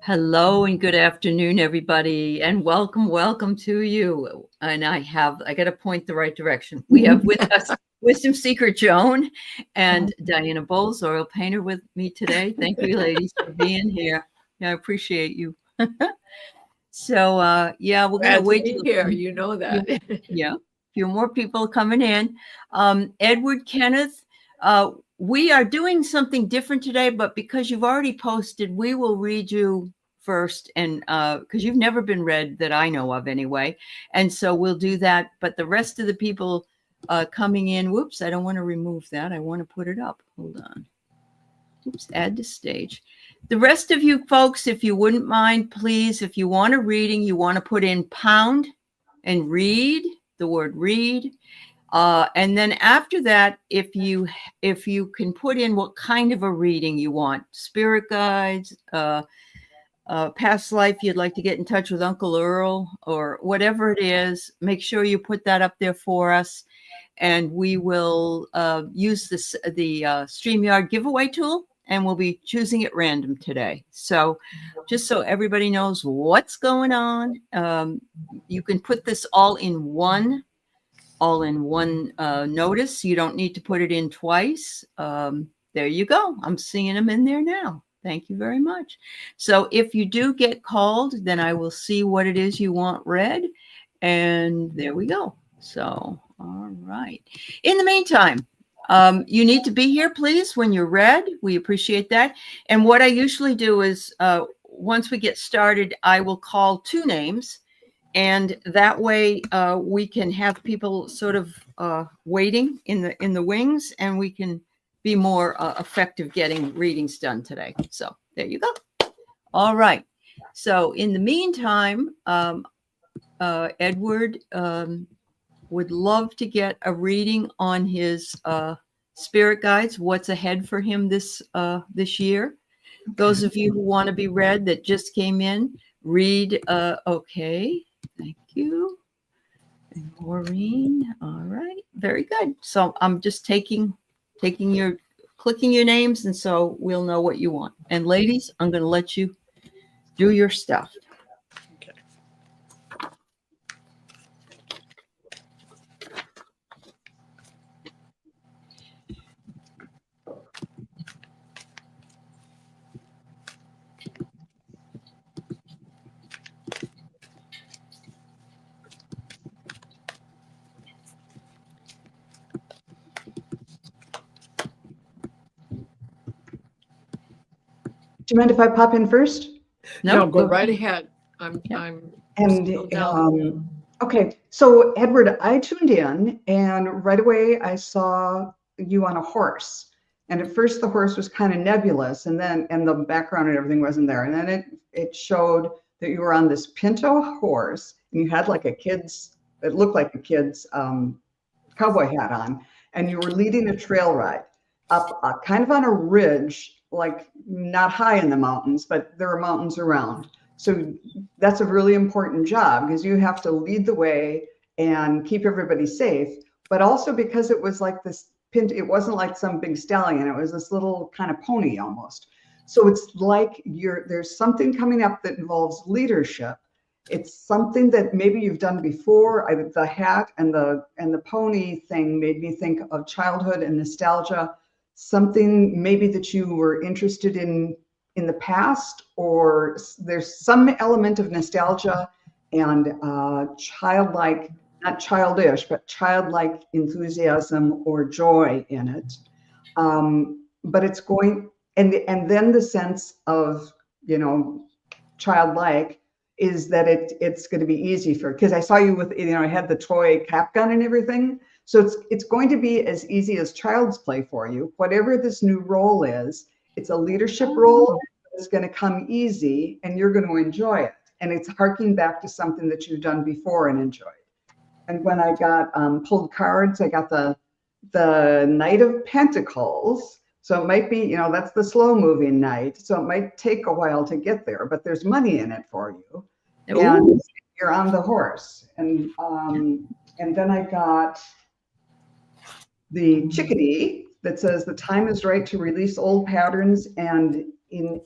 Hello and good afternoon, everybody, and welcome to you. And I got to point the right direction. We have with us Wisdom Seeker Joan and Diana Bowles, oil painter, with me today. Thank you, ladies, for being here. I appreciate you. So, we're going to wait till here. You know that. Yeah, a few more people coming in. Edward, Kenneth, we are doing something different today, but because you've already posted, we will read you first, and because you've never been read that I know of anyway, and so we'll do that. But the rest of the people coming in, whoops, I don't want to remove that. I want to put it up. Hold on. Oops, add to stage. The rest of you folks, if you wouldn't mind, please, if you want a reading, you want to put in pound and read, the word read. And then after that, if you can put in what kind of a reading you want, spirit guides, past life, you'd like to get in touch with Uncle Earl, or whatever it is, make sure you put that up there for us. And we will use the StreamYard giveaway tool, and we'll be choosing at random today. So just so everybody knows what's going on, you can put this all in one notice. You don't need to put it in twice. There you go. I'm seeing them in there now. Thank you very much. So if you do get called, then I will see what it is you want read. And there we go. So, all right. In the meantime, you need to be here, please, when you're read. We appreciate that. And what I usually do is once we get started, I will call two names. And that way we can have people sort of waiting in the wings, and we can be more effective getting readings done today. So there you go. All right. So in the meantime, Edward would love to get a reading on his spirit guides, what's ahead for him this year. Okay. Those of you who want to be read that just came in, read. Okay. Thank you. And Maureen. All right. Very good. So I'm just clicking your names, and so we'll know what you want. And ladies, I'm going to let you do your stuff. Okay. Do you mind if I pop in first? No, go right ahead. Okay, so Edward, I tuned in, and right away I saw you on a horse. And at first the horse was kind of nebulous, and the background and everything wasn't there. And then it showed that you were on this pinto horse, and you had like it looked like a kid's cowboy hat on, and you were leading a trail ride up kind of on a ridge, like not high in the mountains, but there are mountains around. So that's a really important job, because you have to lead the way and keep everybody safe. But also because it was like this it wasn't like some big stallion. It was this little kind of pony almost. So it's like there's something coming up that involves leadership. It's something that maybe you've done before. The hat and the pony thing made me think of childhood and nostalgia. Something maybe that you were interested in the past, or there's some element of nostalgia and childlike, not childish, but childlike enthusiasm or joy in it. But it's going, and then the sense of, childlike is that it's going to be easy because I saw you with, I had the toy cap gun and everything. So it's going to be as easy as child's play for you. Whatever this new role is, it's a leadership role. It's going to come easy, and you're going to enjoy it. And it's harking back to something that you've done before and enjoyed. And when I got pulled cards, I got the Knight of Pentacles. So it might be, that's the slow moving knight. So it might take a while to get there, but there's money in it for you. Ooh. And you're on the horse. And then I got the chickadee that says the time is right to release old patterns and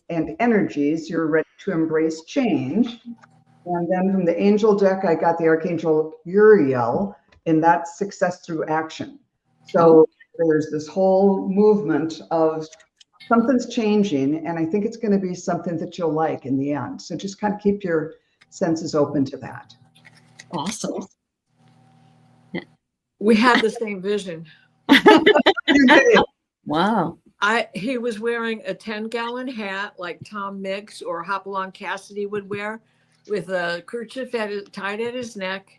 energies. You're ready to embrace change. And then from the angel deck, I got the Archangel Uriel, and that's success through action. So there's this whole movement of something's changing, and I think it's going to be something that you'll like in the end. So just kind of keep your senses open to that. Awesome. We had the same vision. Wow. He was wearing a 10-gallon hat like Tom Mix or Hopalong Cassidy would wear, with a kerchief tied at his neck,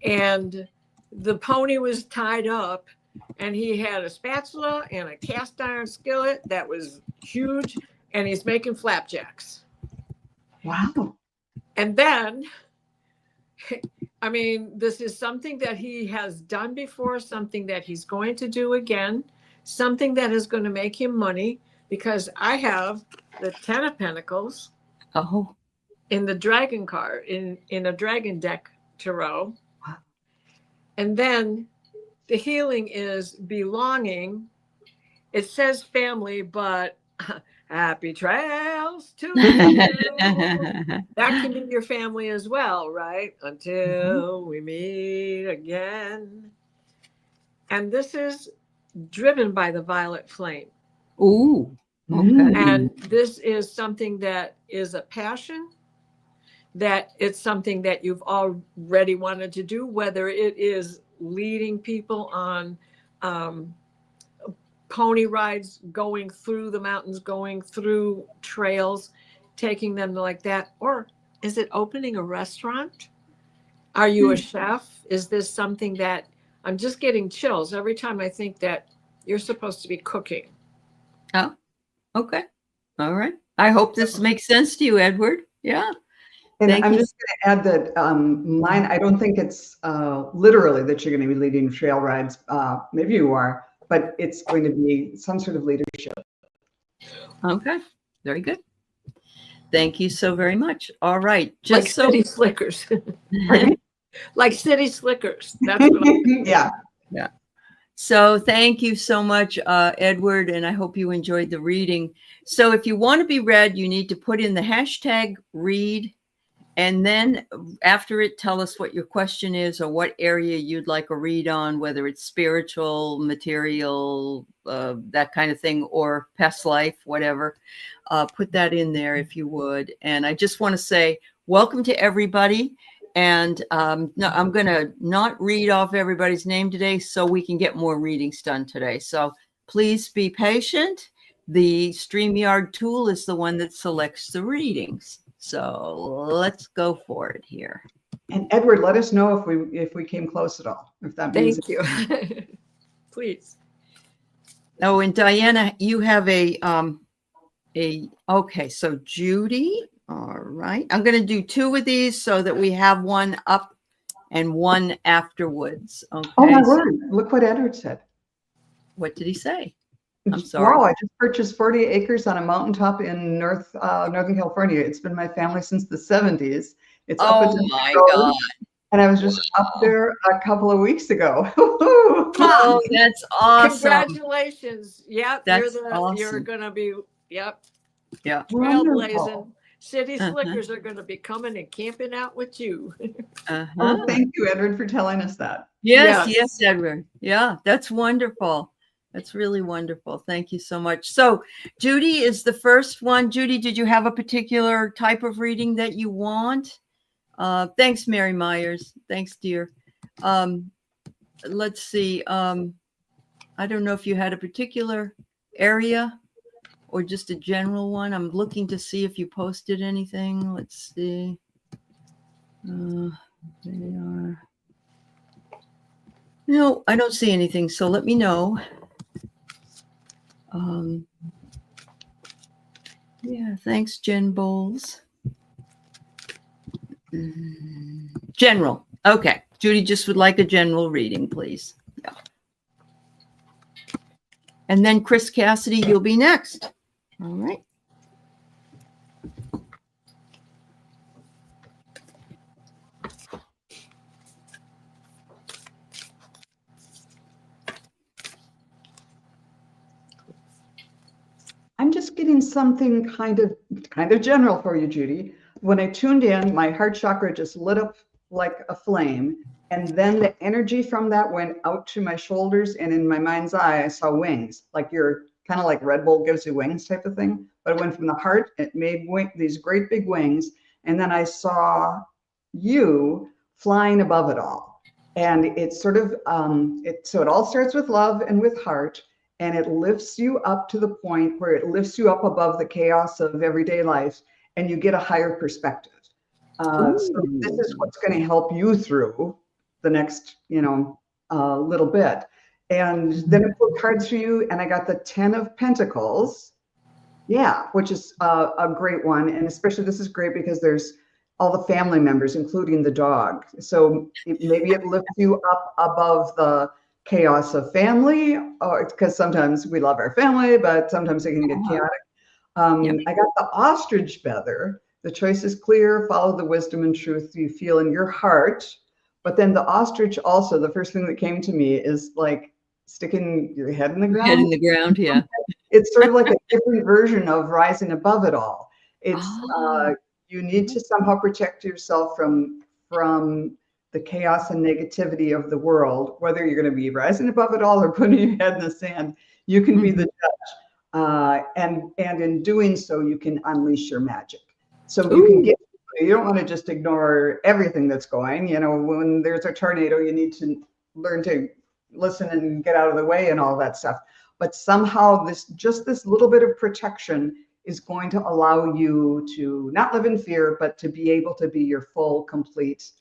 and the pony was tied up, and he had a spatula and a cast iron skillet that was huge, and he's making flapjacks. Wow. And then, I mean, this is something that he has done before, something that he's going to do again, something that is going to make him money, because I have the 10 of Pentacles in the dragon card, in a dragon deck tarot. And then the healing is belonging. It says family, but happy trails to you. That can be your family as well, right? Until we meet again. And this is driven by the violet flame. Ooh. Okay. And this is something that is a passion, that it's something that you've already wanted to do, whether it is leading people on pony rides, going through the mountains, going through trails, taking them like that. Or is it opening a restaurant? Are you a chef? Is this something that I'm just getting chills every time I think that you're supposed to be cooking? Oh, okay. All right. I hope this makes sense to you, Edward. Yeah. And Thank I'm you. just going to add that mine, I don't think it's literally that you're going to be leading trail rides. Maybe you are, but it's going to be some sort of leadership. Okay. Very good. Thank you so very much. All right. Like Just so city slickers. Like city slickers. That's what Yeah. Yeah. So thank you so much, Edward, and I hope you enjoyed the reading. So if you want to be read, you need to put in the hashtag read, and then after it, tell us what your question is or what area you'd like a read on, whether it's spiritual, material, that kind of thing, or past life, whatever. Put that in there if you would. And I just want to say welcome to everybody. And no, I'm going to not read off everybody's name today so we can get more readings done today. So please be patient. The StreamYard tool is the one that selects the readings. So let's go for it here. And Edward, let us know if we came close at all. If that means Thank you. Please. Oh, and Diana, you have okay, so Judy. All right. I'm going to do two of these so that we have one up and one afterwards. Okay. Oh my word. Look what Edward said. What did he say? I'm sorry. Wow, I just purchased 40 acres on a mountaintop in Northern California. It's been my family since the 70s. It's up Oh and my road, God. and I was just up there a couple of weeks ago. Oh, that's awesome. Congratulations. Yep. That's You're awesome. going to be, yep. Yeah. Trailblazing. City Uh-huh. slickers are going to be coming and camping out with you. Uh-huh. Oh, thank you, Edward, for telling us that. Yes, Yes. yes, Edward. Yeah, that's wonderful. That's really wonderful. Thank you so much. So Judy is the first one. Judy, did you have a particular type of reading that you want? Thanks, Mary Myers. Thanks, dear. Let's see. I don't know if you had a particular area or just a general one. I'm looking to see if you posted anything. Let's see. They are. No, I don't see anything. So let me know. Yeah, thanks, Jen Bowles. General. Okay. Judy just would like a general reading, please. Yeah. And then Chris Cassidy, you'll be next. All right. I'm just getting something kind of kind of general for you, Judy. When I tuned in, my heart chakra just lit up like a flame. And then the energy from that went out to my shoulders. And in my mind's eye, I saw wings, like you're kind of like Red Bull gives you wings type of thing. But it went from the heart, it made these great big wings. And then I saw you flying above it all. And it's sort of, so it all starts with love and with heart. And it lifts you up to the point where it lifts you up above the chaos of everyday life and you get a higher perspective. So this is what's going to help you through the next, little bit. And then I pulled cards for you and I got the 10 of Pentacles. Yeah, which is a great one. And especially this is great because there's all the family members, including the dog. So maybe it lifts you up above the chaos of family, because sometimes we love our family, but sometimes it can get chaotic. I got the ostrich feather. The choice is clear. Follow the wisdom and truth you feel in your heart. But then the ostrich also, the first thing that came to me is like sticking your head in the ground. Head in the ground, yeah. It's sort of like a different version of rising above it all. It's you need to somehow protect yourself from the chaos and negativity of the world, whether you're going to be rising above it all or putting your head in the sand. You can be the judge. And in doing so, you can unleash your magic. So you don't want to just ignore everything that's going. When there's a tornado, you need to learn to listen and get out of the way and all that stuff. But somehow this little bit of protection is going to allow you to not live in fear, but to be able to be your full, complete,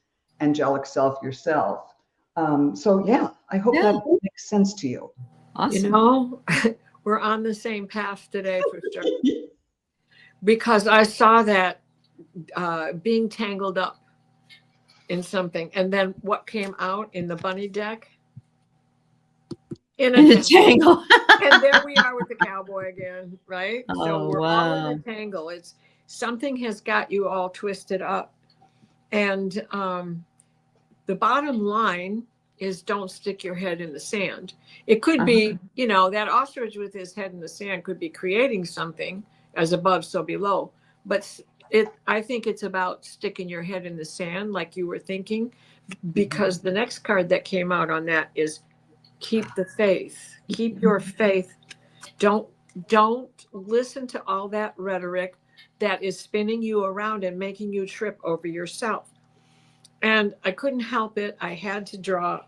angelic self yourself. So yeah, I hope that makes sense to you. Awesome. We're on the same path today for sure. Because I saw that being tangled up in something. And then what came out in the bunny deck? In a tangle. And there we are with the cowboy again, right? So we're all in a tangle. It's something has got you all twisted up. And the bottom line is don't stick your head in the sand. It could be, that ostrich with his head in the sand could be creating something as above, so below. But I think it's about sticking your head in the sand like you were thinking, because the next card that came out on that is keep the faith. Keep your faith. Don't listen to all that rhetoric that is spinning you around and making you trip over yourself. And I couldn't help it. I had to draw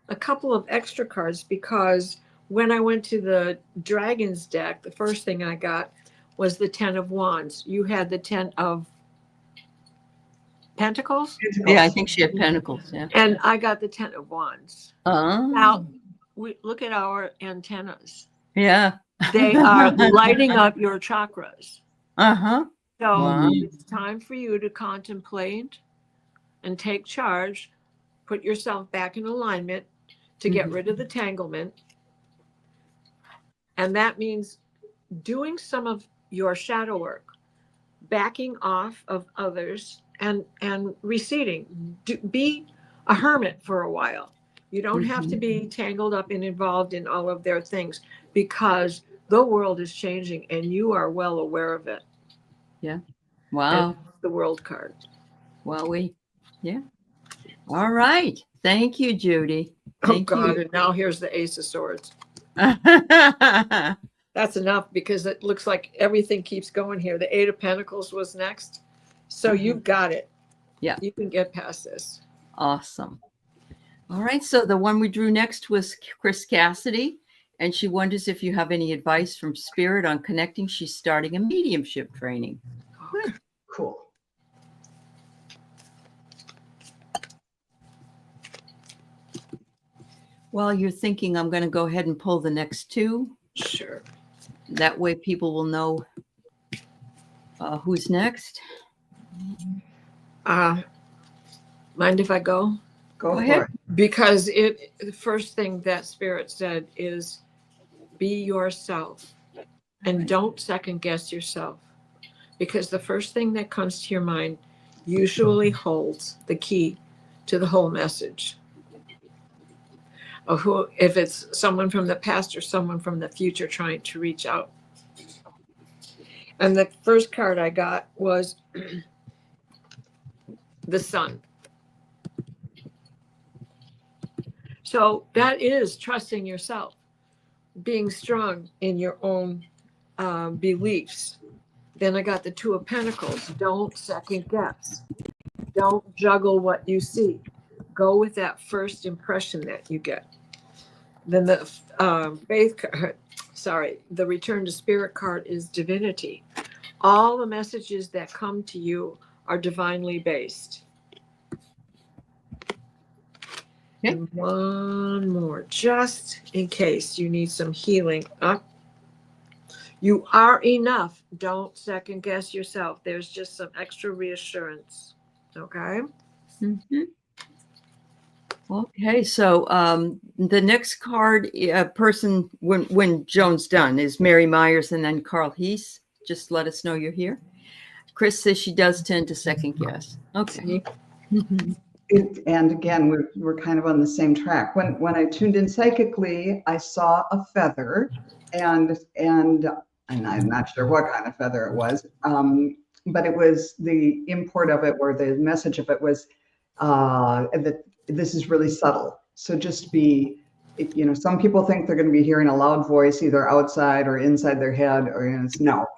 a couple of extra cards because when I went to the Dragons deck, the first thing I got was the 10 of Wands. You had the 10 of Pentacles? Yeah, I think she had Pentacles, yeah. And I got the 10 of Wands. Now, we look at our antennas. Yeah. They are lighting up your chakras. So it's time for you to contemplate and take charge, put yourself back in alignment to get rid of the tanglement. And that means doing some of your shadow work, backing off of others and receding. Be a hermit for a while. You don't have to be tangled up and involved in all of their things because the world is changing and you are well aware of it. Yeah. Wow. And the world card. Yeah. All right. Thank you, Judy. Thank you. And now here's the Ace of Swords. That's enough because it looks like everything keeps going here. The 8 of Pentacles was next. So you've got it. Yeah. You can get past this. Awesome. All right. So the one we drew next was Chris Cassidy. And she wonders if you have any advice from Spirit on connecting. She's starting a mediumship training. Good. Cool. While you're thinking, I'm going to go ahead and pull the next two. Sure. That way people will know who's next. Mind if I go? Go ahead. Because the first thing that Spirit said is be yourself and don't second guess yourself. Because the first thing that comes to your mind usually holds the key to the whole message. Of if it's someone from the past or someone from the future trying to reach out. And the first card I got was the sun. So that is trusting yourself, being strong in your own beliefs. Then I got the Two of Pentacles. Don't second guess. Don't juggle what you see. Go with that first impression that you get. Then the faith card, the Return to Spirit card is divinity. All the messages that come to you are divinely based. Okay. And one more, just in case you need some healing. You are enough. Don't second guess yourself. There's just some extra reassurance. Okay. Mhm. Okay, so the next card person when Joan's done is Mary Myers and then Carl Heese. Just let us know you're here. Chris says she does tend to second guess. Okay. And again, we're kind of on the same track. When I tuned in psychically, I saw a feather, and I'm not sure what kind of feather it was, but it was the import of it, or the message of it was that this is really subtle. So just be, some people think they're going to be hearing a loud voice either outside or inside their head, or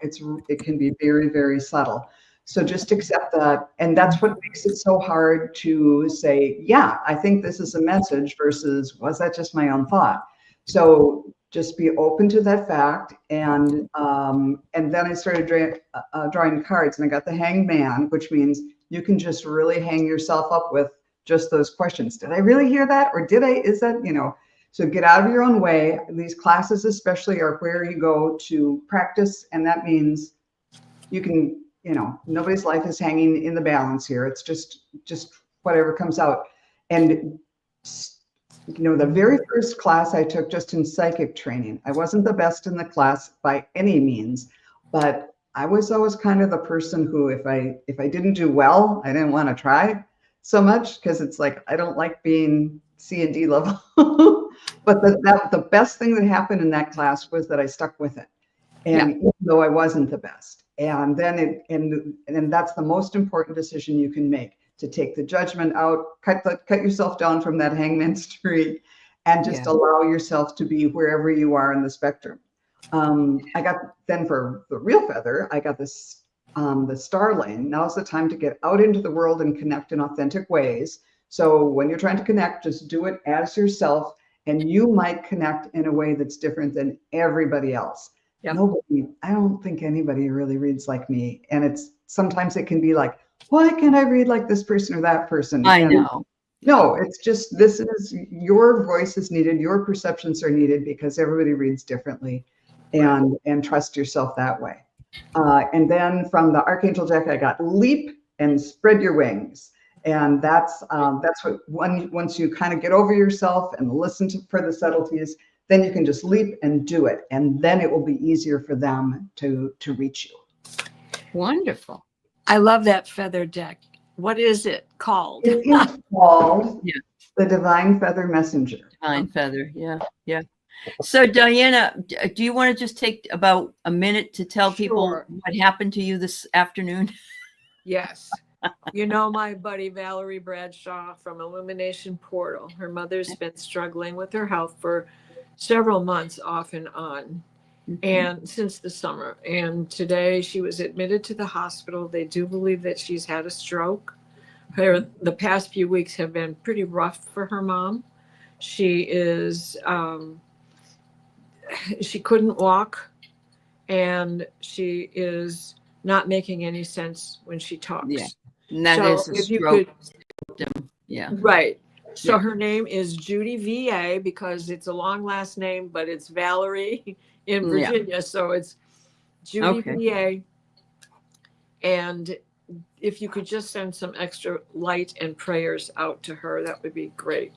it can be very, very subtle. So just accept that. And that's what makes it so hard to say, yeah, I think this is a message versus was that just my own thought? So just be open to that fact. And then I started drawing cards, and I got the Hanged Man, which means you can just really hang yourself up with just those questions. Did I really hear that? Or so get out of your own way. These classes especially are where you go to practice. And that means you can, nobody's life is hanging in the balance here. It's just whatever comes out. And, the very first class I took just in psychic training, I wasn't the best in the class by any means, but I was always kind of the person who, if I didn't do well, I didn't want to try so much, because it's like, I don't like being C and D level. But the best thing that happened in that class was that I stuck with it. And even though I wasn't the best. And then and that's the most important decision you can make, to take the judgment out, cut yourself down from that hangman's tree, and just allow yourself to be wherever you are in the spectrum. I got, then for the real feather, I got this, the star lane. Now's the time to get out into the world and connect in authentic ways. So when you're trying to connect, just do it as yourself, and you might connect in a way that's different than everybody else. Yep. I don't think anybody really reads like me. And sometimes it can be like, why can't I read like this person or that person? I know. No, it's just, your voice is needed. Your perceptions are needed, because everybody reads differently, and trust yourself that way. And then from the Archangel deck, I got leap and spread your wings. And that's what, once you kind of get over yourself and listen for the subtleties, then you can just leap and do it. And then it will be easier for them to reach you. Wonderful. I love that feather deck. What is it called? It is called the Divine Feather Messenger. Divine Feather. Yeah. So Diana, do you want to just take about a minute to tell people what happened to you this afternoon? Yes. My buddy Valerie Bradshaw from Illumination Portal. Her mother's been struggling with her health for several months off and on, and since the summer. And today she was admitted to the hospital. They do believe that she's had a stroke. The past few weeks have been pretty rough for her mom. She is, she couldn't walk, and she is not making any sense when she talks. Yeah. And that is a stroke symptom. Yeah. Right. So her name is Judy VA, because it's a long last name, but it's Valerie in Virginia. So it's Judy VA. And if you could just send some extra light and prayers out to her, that would be great.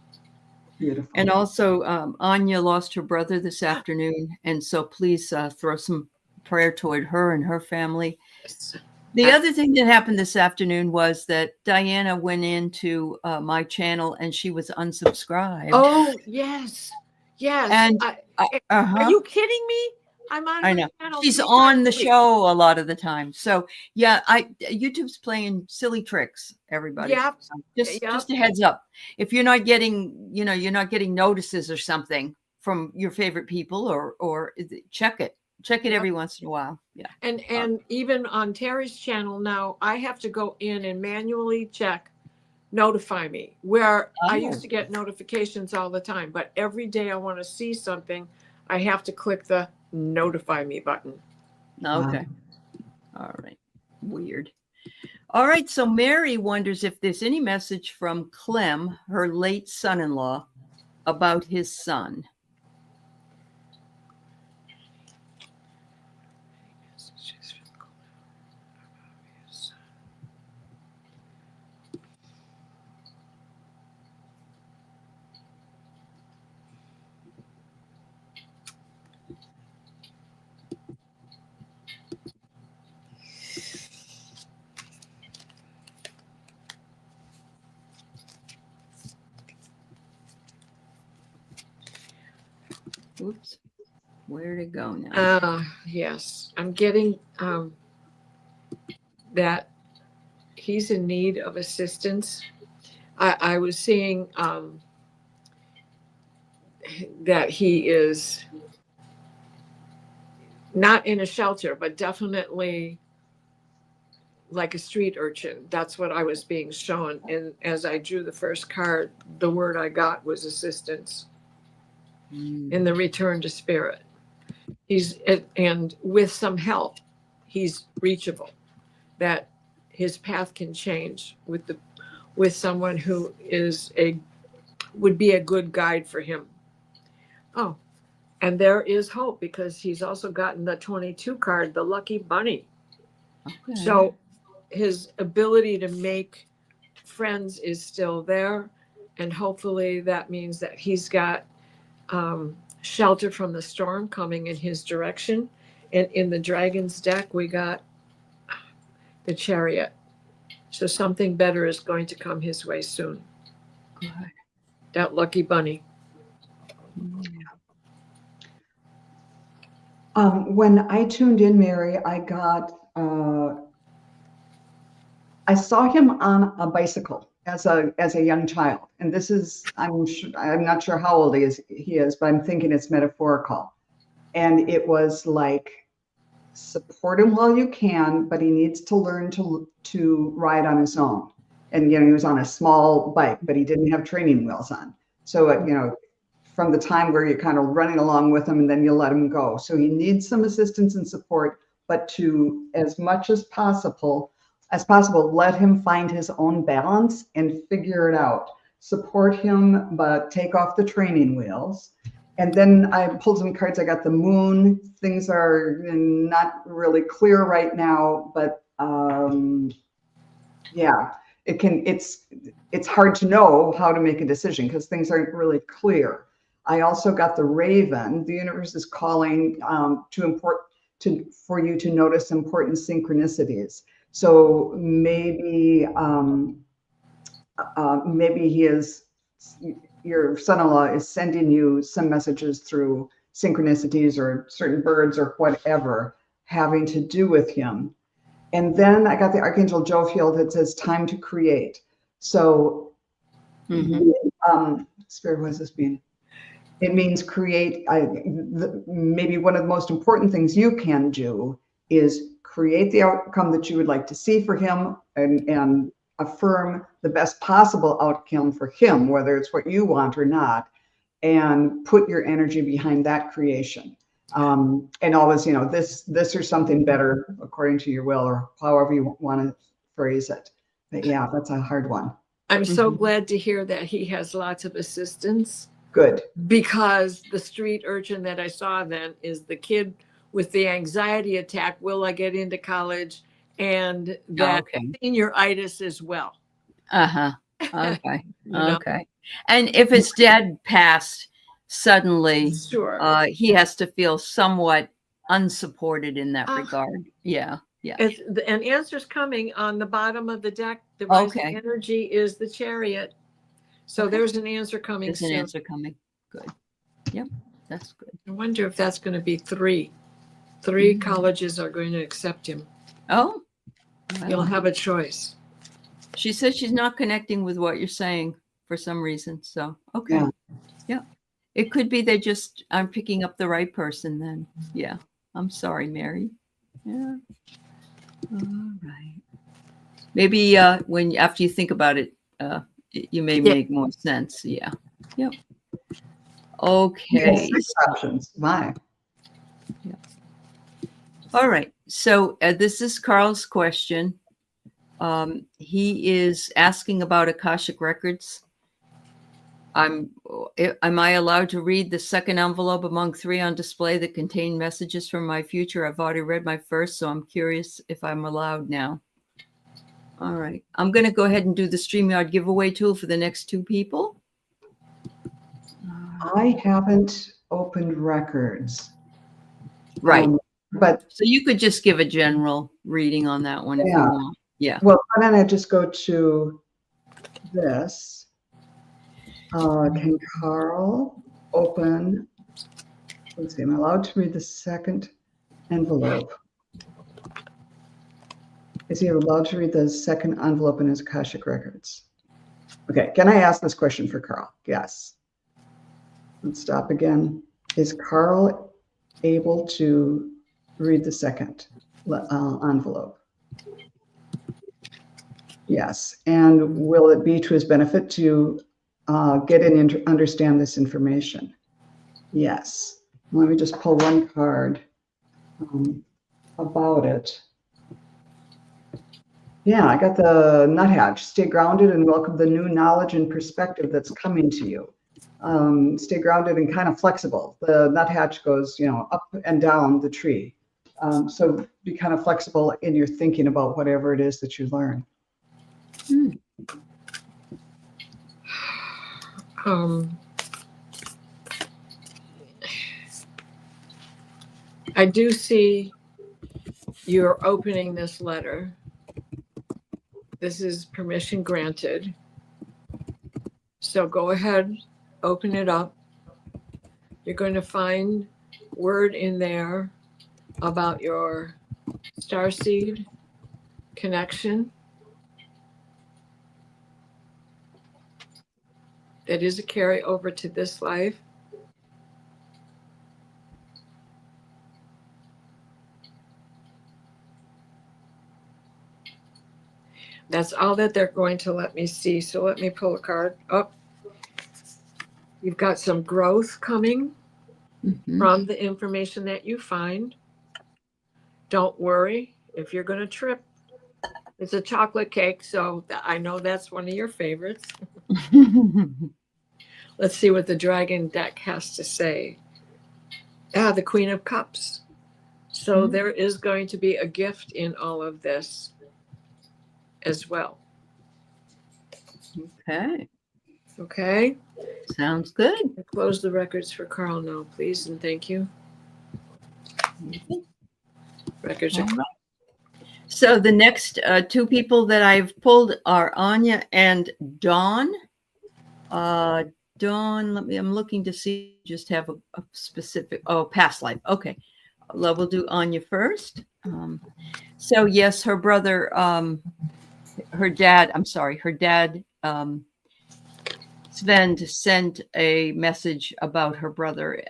Beautiful. And also, Anya lost her brother this afternoon. And so please throw some prayer toward her and her family. Yes. The other thing that happened this afternoon was that Diana went into my channel and she was unsubscribed. Oh, yes. Yes. And Are you kidding me? I'm on I her know. channel She's 3 on times the a week. show a lot of the time. So yeah, YouTube's playing silly tricks, everybody. Yep. So just Yep. a heads up. If you're not getting, you're not getting notices or something from your favorite people or check it. Check it Yep. every once in a while. Yeah. And even on Terry's channel now, I have to go in and manually check notify me, where I used Oh. to get notifications all the time, but every day I want to see something, I have to click the notify me button. Okay. All right. Weird. All right. So Mary wonders if there's any message from Clem, her late son-in-law, about his son. Oops. Where'd it go now? Yes, I'm getting that he's in need of assistance. I was seeing that he is not in a shelter, but definitely like a street urchin. That's what I was being shown. And as I drew the first card, the word I got was assistance in the return to spirit. And with some help, he's reachable, that his path can change with someone who would be a good guide for him. Oh, and there is hope, because he's also gotten the 22 card, the lucky bunny. Okay. So his ability to make friends is still there, and hopefully that means that he's got shelter from the storm coming in his direction. And in the dragon's deck, we got the Chariot. So something better is going to come his way soon. Good. That lucky bunny. When I tuned in, Mary, I saw him on a bicycle as a young child, and this is I'm not sure how old he is, but I'm thinking it's metaphorical, and it was like, support him while you can, but he needs to learn to ride on his own. And he was on a small bike, but he didn't have training wheels on. So from the time where you're kind of running along with him and then you let him go. So he needs some assistance and support, but to as much as possible, let him find his own balance and figure it out. Support him, but take off the training wheels. And then I pulled some cards. I got the moon. Things are not really clear right now, but yeah, it's hard to know how to make a decision because things aren't really clear. I also got the raven. The universe is calling for you to notice important synchronicities. So maybe your son-in-law is sending you some messages through synchronicities or certain birds or whatever having to do with him. And then I got the Archangel Jophiel that says time to create. So Spirit, what does this mean? It means create. Maybe one of the most important things you can do is create the outcome that you would like to see for him, and affirm the best possible outcome for him, whether it's what you want or not, and put your energy behind that creation. And always, this or something better according to your will, or however you want to phrase it. But yeah, that's a hard one. I'm so glad to hear that he has lots of assistance. Good. Because the street urchin that I saw then is the kid with the anxiety attack. Will I get into college? And that senioritis as well. Okay. Okay. And if his dad passed suddenly, sure, he has to feel somewhat unsupported in that regard. Yeah. Yeah. An answer's coming on the bottom of the deck. The rising energy is the Chariot. So there's an answer coming. There's an answer coming. Good. Yep. That's good. I wonder if that's going to be 3. 3 colleges are going to accept him. Oh, You'll well, have a choice. she says she's not connecting with what you're saying for some reason. So, okay. Yeah. Yeah. It could be they just aren't picking up the right person then. Yeah. I'm sorry, Mary. Yeah. All right. Maybe after you think about it, you may Yeah. make more sense. Yeah. Yep. Okay. 6 options. My. All right. So this is Carl's question. He is asking about Akashic Records. Am I allowed to read the second envelope among 3 on display that contain messages from my future? I've already read my first, so I'm curious if I'm allowed now. All right. I'm going to go ahead and do the StreamYard giveaway tool for the next 2 people. I haven't opened records. Right. But So you could just give a general reading on that one if you Yeah. want. Yeah. well, why don't I just go to this? Can Carl open? Let's see. Am I allowed to read the second envelope? Is he allowed to read the second envelope in his Akashic Records? Okay. Can I ask this question for Carl? Yes. Let's stop again. Is Carl able to read the second envelope? Yes. And will it be to his benefit to get and understand this information? Yes. Let me just pull one card about it. Yeah, I got the nuthatch. Stay grounded and welcome the new knowledge and perspective that's coming to you. Stay grounded and kind of flexible. The nuthatch goes, up and down the tree. So be kind of flexible in your thinking about whatever it is that you learn. I do see you're opening this letter. This is permission granted. So go ahead, open it up. You're going to find word in there about your starseed connection. That is a carryover to this life. That's all that they're going to let me see. So let me pull a card up. You've got some growth coming from the information that you find. Don't worry if you're going to trip. It's a chocolate cake, so I know that's one of your favorites. Let's see what the dragon deck has to say. The Queen of Cups. So there is going to be a gift in all of this as well. Okay. Okay. Sounds good. Close the records for Carl now, please, and thank you. Records are All right. So the next 2 people that I've pulled are Anya and Dawn. Dawn, I'm looking to see, just have a specific, past life. Okay. We'll do Anya first. So yes, her brother, her dad, Sven sent a message about her brother,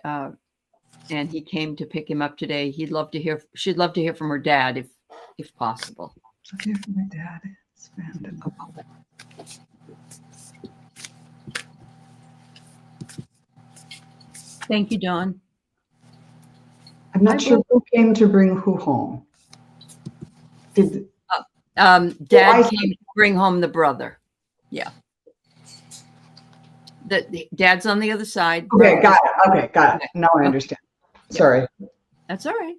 and he came to pick him up today. She'd love to hear from her dad if possible. Okay, for my dad. Sven. Thank you, Dawn. I'm not sure who came to bring who home. Dad came to bring home the brother. Yeah. The dad's on the other side. Okay, got it. Okay, got it. Now I understand. Sorry. That's all right.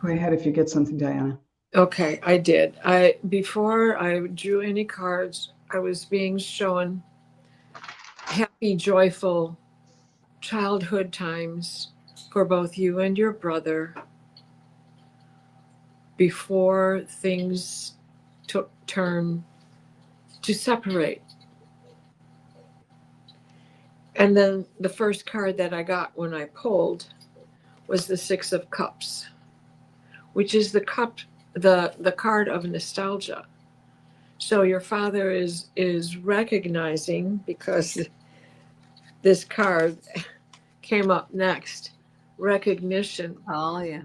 Go ahead if you get something, Diana. Okay, I did. Before I drew any cards, I was being shown happy, joyful childhood times for both you and your brother before things took turn to separate. And then the first card that I got when I pulled was the Six of Cups, which is the card of nostalgia. So your father is recognizing, because this card came up next, recognition Oh, yeah.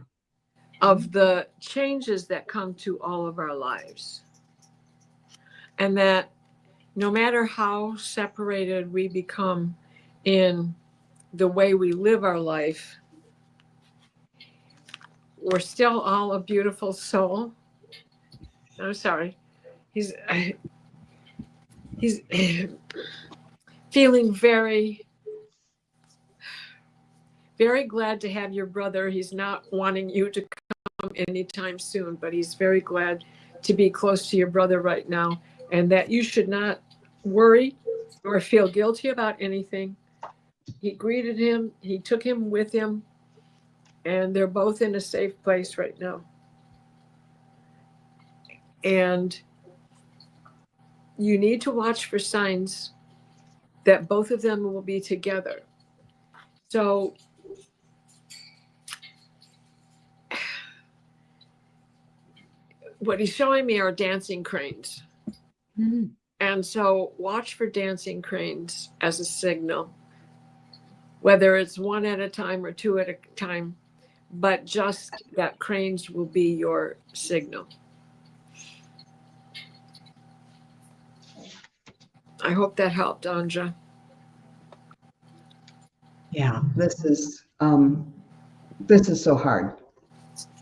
of the changes that come to all of our lives. And that no matter how separated we become in the way we live our life, we're still all a beautiful soul. I'm sorry. He's feeling very, very glad to have your brother. He's not wanting you to come anytime soon, but he's very glad to be close to your brother right now, and that you should not worry or feel guilty about anything. He greeted him, he took him with him, and they're both in a safe place right now. And you need to watch for signs that both of them will be together. So what he's showing me are dancing cranes. Mm-hmm. And so watch for dancing cranes as a signal, whether it's one at a time or two at a time, but just that cranes will be your signal. I hope that helped, Anja. Yeah, this is so hard.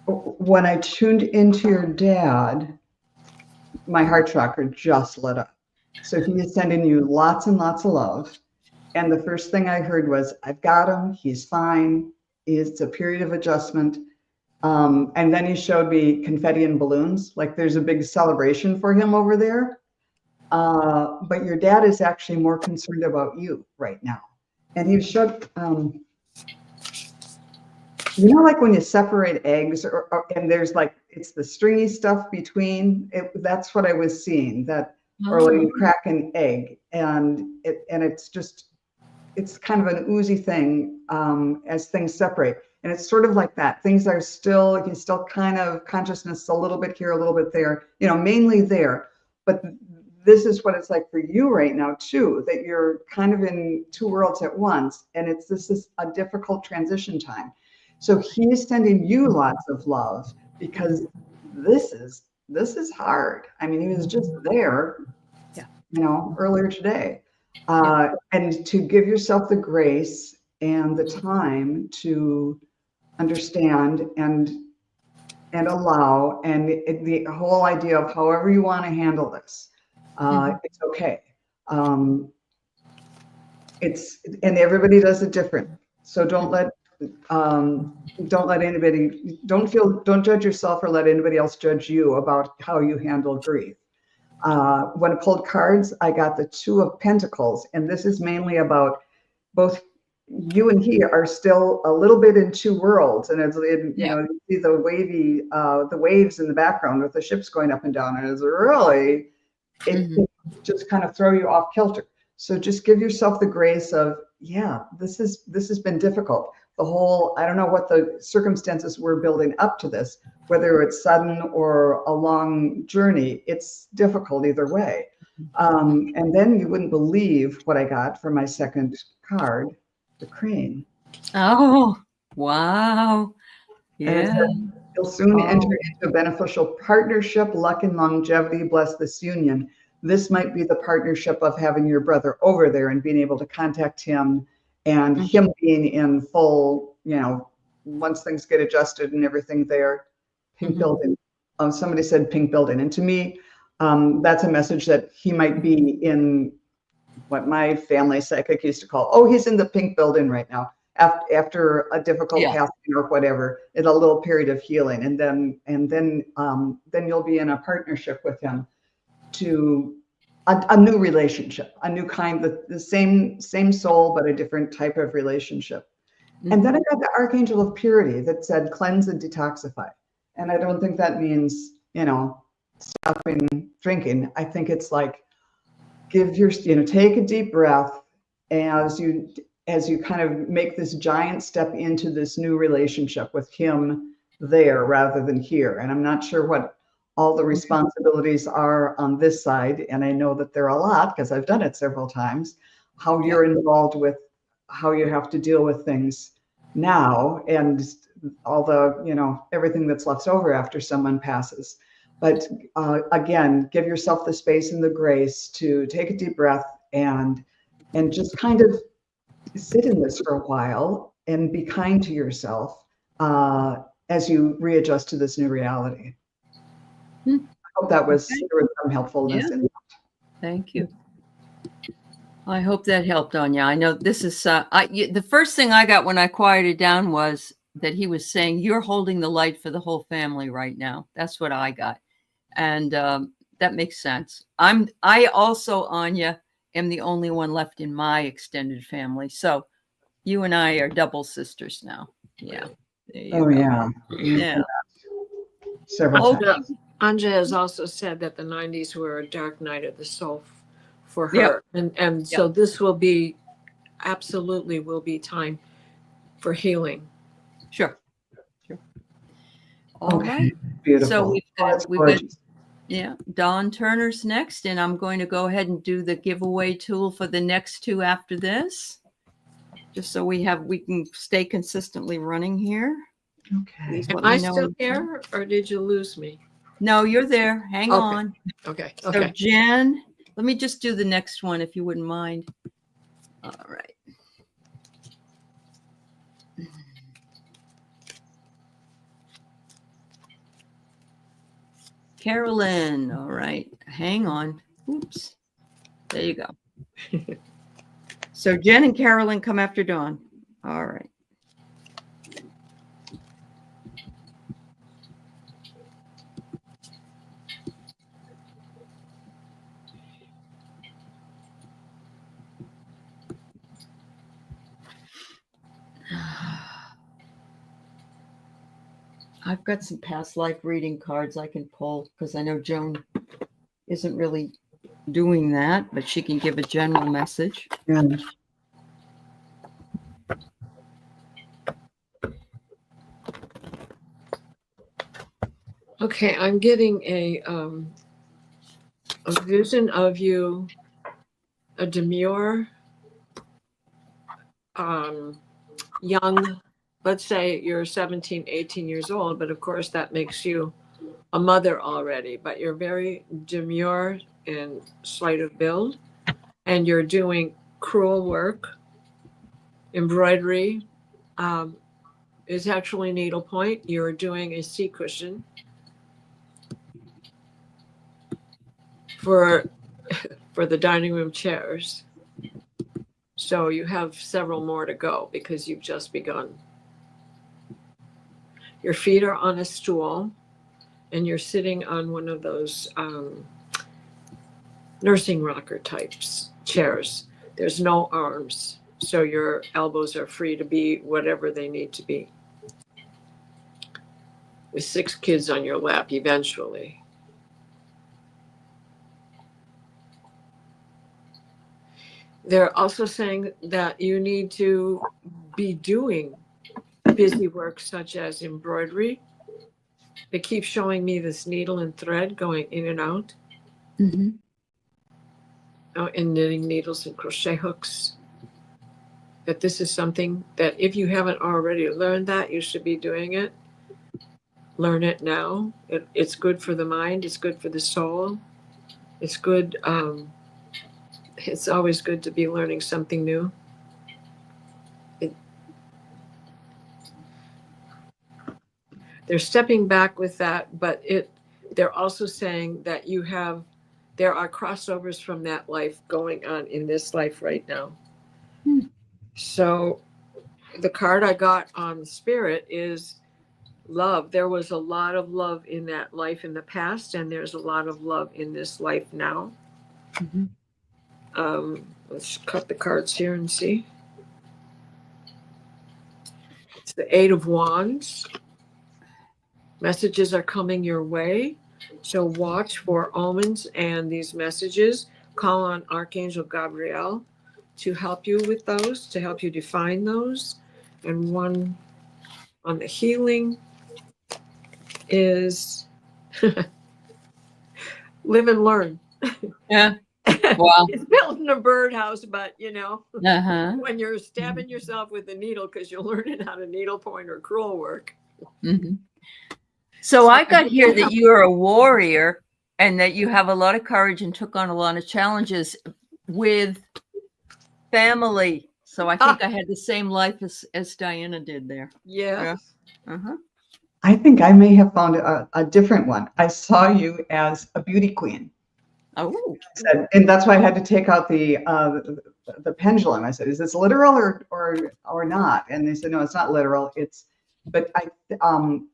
When I tuned into your dad, my heart chakra just lit up. So he is sending you lots and lots of love. And the first thing I heard was, I've got him, he's fine. It's a period of adjustment. And then he showed me confetti and balloons, like there's a big celebration for him over there. But your dad is actually more concerned about you right now. And he showed, like when you separate eggs and there's like, it's the stringy stuff between it. That's what I was seeing, that, or like you crack an egg and it's just, it's kind of an oozy thing as things separate. And it's sort of like that. Things are still, he's still kind of consciousness a little bit here, a little bit there, mainly there. But this is what it's like for you right now too, that you're kind of in two worlds at once. And this is a difficult transition time. So he's sending you lots of love because this is hard. I mean, he was just there, earlier today. And to give yourself the grace and the time to understand and allow, and the whole idea of however you want to handle this, it's okay. And everybody does it different. So don't judge yourself or let anybody else judge you about how you handle grief. When I pulled cards, I got the Two of Pentacles, and this is mainly about both you and he are still a little bit in two worlds, and you see the waves in the background with the ships going up and down, and it just kind of throw you off kilter. So just give yourself the grace of, this has been difficult. The whole, I don't know what the circumstances were building up to this, whether it's sudden or a long journey, it's difficult either way. And then you wouldn't believe what I got for my second card, the crane. Oh, wow. Yeah. You'll soon enter into a beneficial partnership, luck and longevity, bless this union. This might be the partnership of having your brother over there and being able to contact him, and him being in full, once things get adjusted and everything there. Pink building. Somebody said pink building. And to me, that's a message that he might be in what my family psychic used to call, he's in the pink building right now. after a difficult Yeah. passing or whatever, in a little period of healing, and then you'll be in a partnership with him to a new relationship, a new kind, the same soul, but a different type of relationship. And then I got the Archangel of Purity that said cleanse and detoxify. And I don't think that means, stopping drinking. I think it's like take a deep breath as you kind of make this giant step into this new relationship with him there rather than here. And I'm not sure what all the responsibilities are on this side. And I know that there are a lot because I've done it several times, how you're involved with how you have to deal with things now and all the, everything that's left over after someone passes. But again, give yourself the space and the grace to take a deep breath and just kind of sit in this for a while and be kind to yourself as you readjust to this new reality. I hope there was some helpfulness in that. Thank you. I hope that helped, Anya. I know this is the first thing I got when I quieted down was that he was saying, you're holding the light for the whole family right now. That's what I got. And that makes sense. I also, Anya, am the only one left in my extended family. So you and I are double sisters now. Yeah. Yeah. Yeah. Several times. Anja has also said that the 90s were a dark night of the soul for her. Yep. And so this will be time for healing. Sure. All right. Beautiful. So we've got gorgeous. Dawn Turner's next, and I'm going to go ahead and do the giveaway tool for the next two after this, just so we can stay consistently running here. Okay. Am I still here, or did you lose me? No, you're there. Hang on. Okay. So Jen, let me just do the next one if you wouldn't mind. All right. Carolyn. All right. Hang on. Oops. There you go. So Jen and Carolyn come after Dawn. All right. I've got some past life reading cards I can pull because I know Joan isn't really doing that, but she can give a general message. Yeah. Okay, I'm getting a vision of you, a demure, young, let's say you're 17, 18 years old, but of course that makes you a mother already, but you're very demure and slight of build, and you're doing crewel work, embroidery, is actually needlepoint. You're doing a seat cushion for the dining room chairs. So you have several more to go because you've just begun. Your feet are on a stool and you're sitting on one of those nursing rocker types chairs. There's no arms, so your elbows are free to be whatever they need to be. With 6 kids on your lap eventually. They're also saying that you need to be doing busy work such as embroidery. They keep showing me this needle and thread going in and out. Mm-hmm. And knitting needles and crochet hooks. That this is something that if you haven't already learned that, you should be doing it. Learn it now. It's good for the mind. It's good for the soul. It's good. It's always good to be learning something new. They're stepping back with that, but they're also saying that there are crossovers from that life going on in this life right now. So the card I got on Spirit is love. There was a lot of love in that life in the past, and there's a lot of love in this life now. Mhm. Let's cut the cards here and see. It's the Eight of Wands. Messages are coming your way, so watch for omens and these messages. Call on Archangel Gabriel to help you with those, to help you define those. And one on the healing is live and learn. Yeah. Wow. It's building a birdhouse, but you know, Uh-huh. when you're stabbing yourself with a needle because you're learning how to needlepoint or crewel work. Mm-hmm. So I got here that you are a warrior and that you have a lot of courage and took on a lot of challenges with family. So I think I had the same life as Diana did there. Yeah. Uh-huh. I think I may have found a different one. I saw you as a beauty queen. Oh. And that's why I had to take out the pendulum. I said, "Is this literal or not?" And they said, "No, it's not literal. But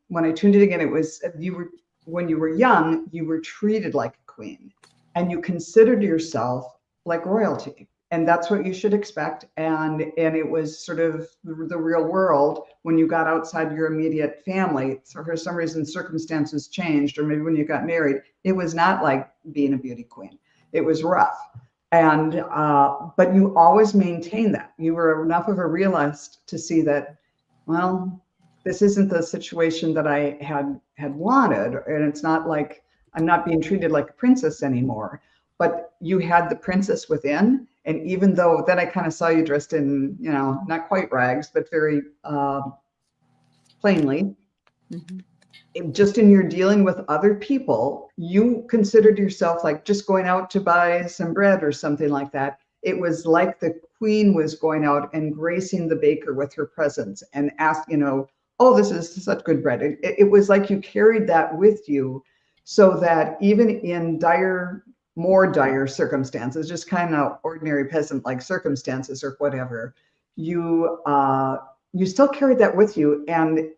when I tuned it again, it was when you were young, you were treated like a queen, and you considered yourself like royalty, and that's what you should expect. And it was sort of the real world when you got outside your immediate family. So for some reason, circumstances changed, or maybe when you got married, it was not like being a beauty queen. It was rough. And but you always maintained that. You were enough of a realist to see that, well, this isn't the situation that I had wanted, and it's not like I'm not being treated like a princess anymore. But you had the princess within, and even though then I kind of saw you dressed in, not quite rags, but very plainly. Mm-hmm. Just in your dealing with other people, you considered yourself like just going out to buy some bread or something like that. It was like the queen was going out and gracing the baker with her presence and asked, oh, this is such good bread. It was like you carried that with you, so that even in more dire circumstances, just kind of ordinary peasant-like circumstances or whatever, you still carried that with you. And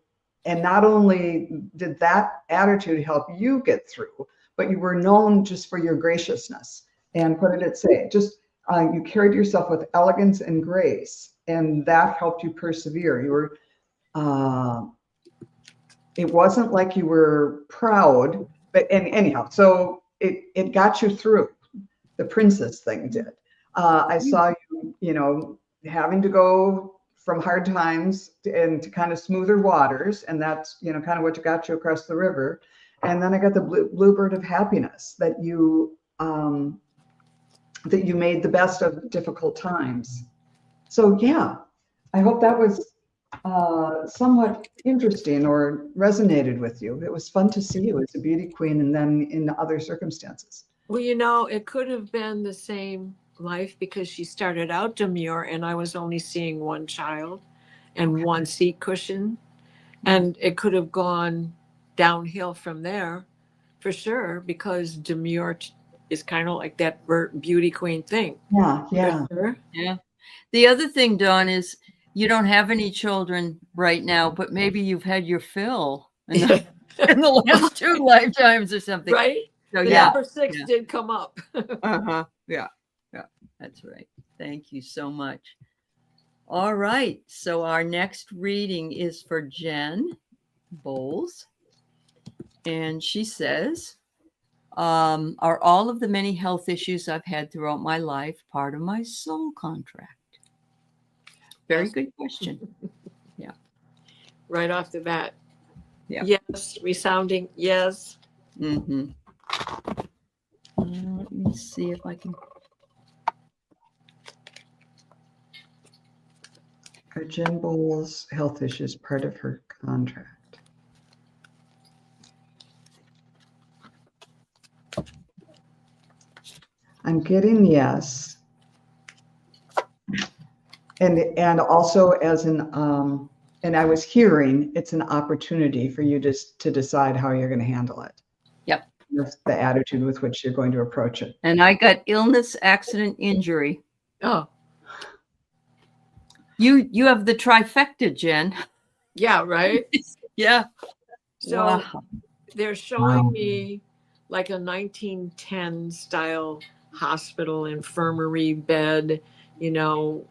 not only did that attitude help you get through, but you were known just for your graciousness. And what did it say? Just you carried yourself with elegance and grace, and that helped you persevere. You were, it wasn't like you were proud, but anyhow, so it got you through. The princess thing did. I saw you, having to go from hard times to kind of smoother waters, and that's kind of what got you across the river. And then I got the bluebird of happiness, that you made the best of difficult times. So yeah, I hope that was somewhat interesting or resonated with you. It was fun to see you as a beauty queen, and then in other circumstances. Well, it could have been the same life because she started out demure and I was only seeing one child and one seat cushion, and it could have gone downhill from there for sure, because demure is kind of like that beauty queen thing. Yeah. Sure. Yeah. The other thing, Dawn, is you don't have any children right now, but maybe you've had your fill in the last 2 lifetimes or something. Right? So the number 6 did come up. Yeah, that's right. Thank you so much. All right, so our next reading is for Jen Bowles, and she says, are all of the many health issues I've had throughout my life part of my soul contract? Very good question. Yeah. Right off the bat. Yeah. Yes, resounding yes. Mm-hmm. Let me see if I can. Are Jen Bowles' health issues part of her contract? I'm getting yes. And also as and I was hearing it's an opportunity for you to decide how you're going to handle it. Yep. That's the attitude with which you're going to approach it. And I got illness, accident, injury. Oh. You have the trifecta, Jen. Yeah, right. Yeah. So Wow. they're showing me like a 1910 style hospital infirmary bed, you know,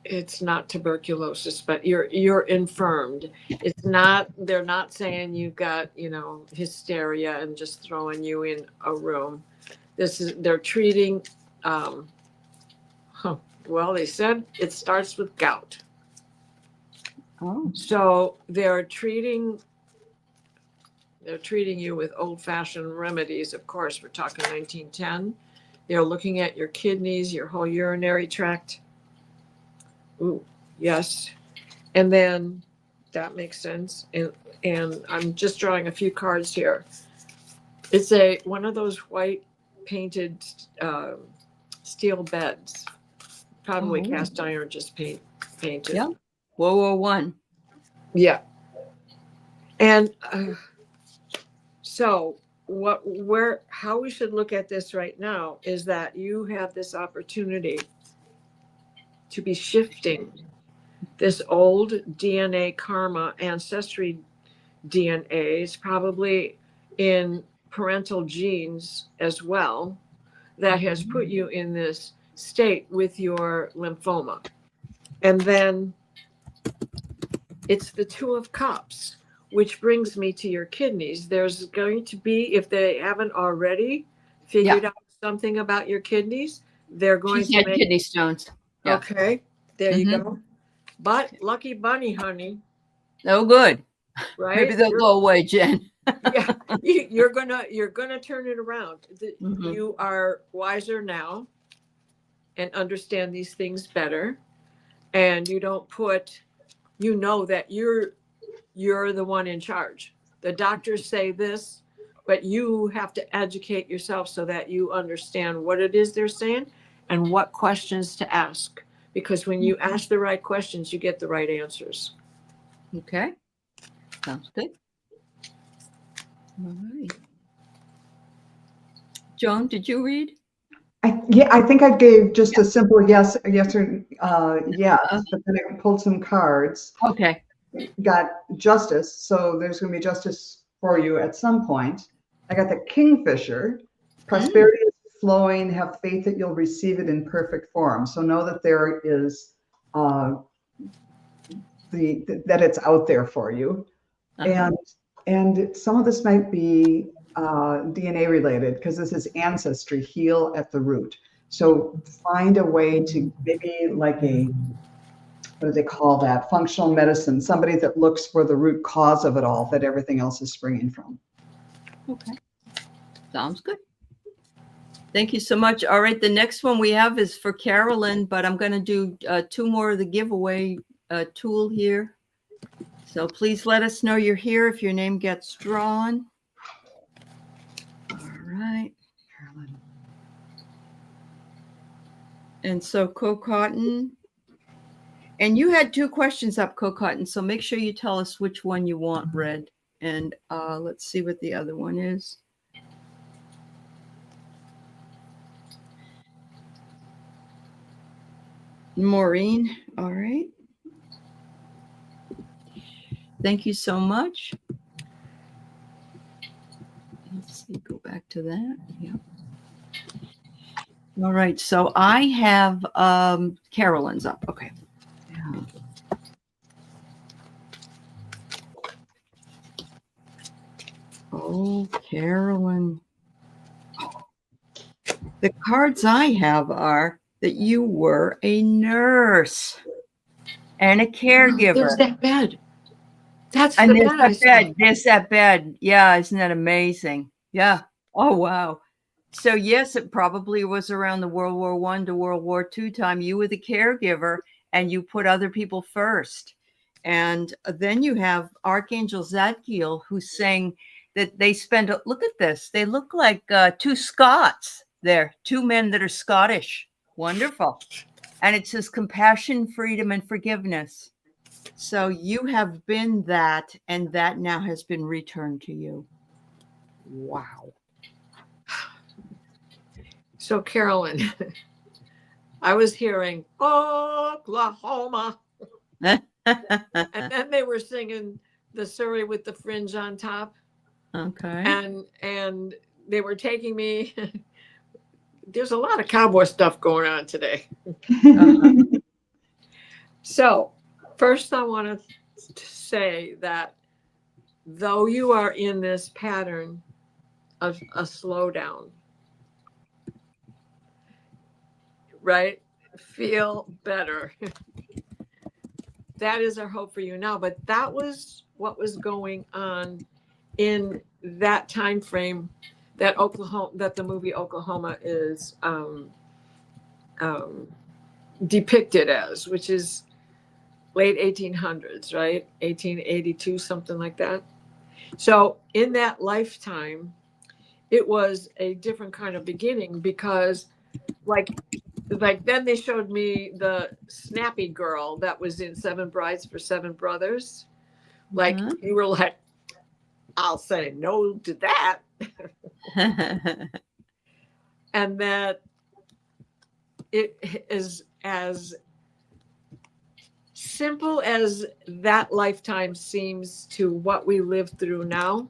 it's not tuberculosis, but you're infirmed. It's not, they're not saying you've got, you know, hysteria and just throwing you in a room. This is, they're treating, um, well, they said it starts with gout. Oh. So they're treating you with old-fashioned remedies. Of course, we're talking 1910. They're looking at your kidneys, your whole urinary tract. Ooh, yes. And then that makes sense. And I'm just drawing a few cards here. It's one of those white painted steel beds, probably Oh. cast iron, just painted. Yeah. World War One. Yeah. And so how we should look at this right now is that you have this opportunity to be shifting this old DNA karma ancestry DNA is probably in parental genes as well that has put you in this state with your lymphoma. And then it's the Two of Cups, which brings me to your kidneys. There's going to be, if they haven't already figured out something about your kidneys, they're going She's to had make. kidney stones. Yeah. Okay, there you Mhm. go. But lucky bunny, honey, Oh, good. right? Maybe they'll go away, Jen. Yeah, you're gonna turn it around. Mhm. You are wiser now and understand these things better, and you don't put, you know that you're the one in charge. The doctors say this, but you have to educate yourself so that you understand what it is they're saying and what questions to ask. Because when you ask the right questions, you get the right answers. Okay. Sounds good. All right. Joan, did you read? I think I gave just a simple yes or yes, but then I pulled some cards. Okay. Got justice, so there's going to be justice for you at some point. I got the Kingfisher. Prosperity is flowing. Have faith that you'll receive it in perfect form. So know that there is that it's out there for you. And some of this might be DNA related because this is ancestry, heal at the root. So find a way to maybe like what do they call that? Functional medicine, somebody that looks for the root cause of it all that everything else is springing from. Okay. Sounds good. Thank you so much. All right. The next one we have is for Carolyn, but I'm going to do 2 more of the giveaway tool here. So please let us know you're here if your name gets drawn. All right. Carolyn. And so Co-Cotton. And you had 2 questions up, Co-Cotton. So make sure you tell us which one you want read. And let's see what the other one is. Maureen. All right. Thank you so much. Let's see, go back to that. Yeah. All right. So I have Carolyn's up. Okay. Yeah. Oh, Carolyn. The cards I have are that you were a nurse and a caregiver. There's that bed. That's And the there's bed I that saw. bed. There's that bed. Yeah, isn't that amazing? Yeah. Oh, wow. So yes, it probably was around the World War I to World War II time. You were the caregiver and you put other people first. And then you have Archangel Zadkiel who's saying that they spend, look at this. They look like 2 Scots there, 2 men that are Scottish. Wonderful. And it says compassion, freedom, and forgiveness. So you have been that, and that now has been returned to you. Wow. So Carolyn, I was hearing Oklahoma. And then they were singing the Surrey with the fringe on top. Okay. And they were taking me. There's a lot of cowboy stuff going on today. So first I want to say that though you are in this pattern of a slowdown, right? Feel better. That is our hope for you now. But that was what was going on in that time frame that the movie Oklahoma is depicted as, which is late 1800s, right? 1882, something like that. So in that lifetime, it was a different kind of beginning because like then they showed me the snappy girl that was in Seven Brides for Seven Brothers. Like you were like, I'll say no to that. And that it is as simple as that lifetime seems to what we live through now.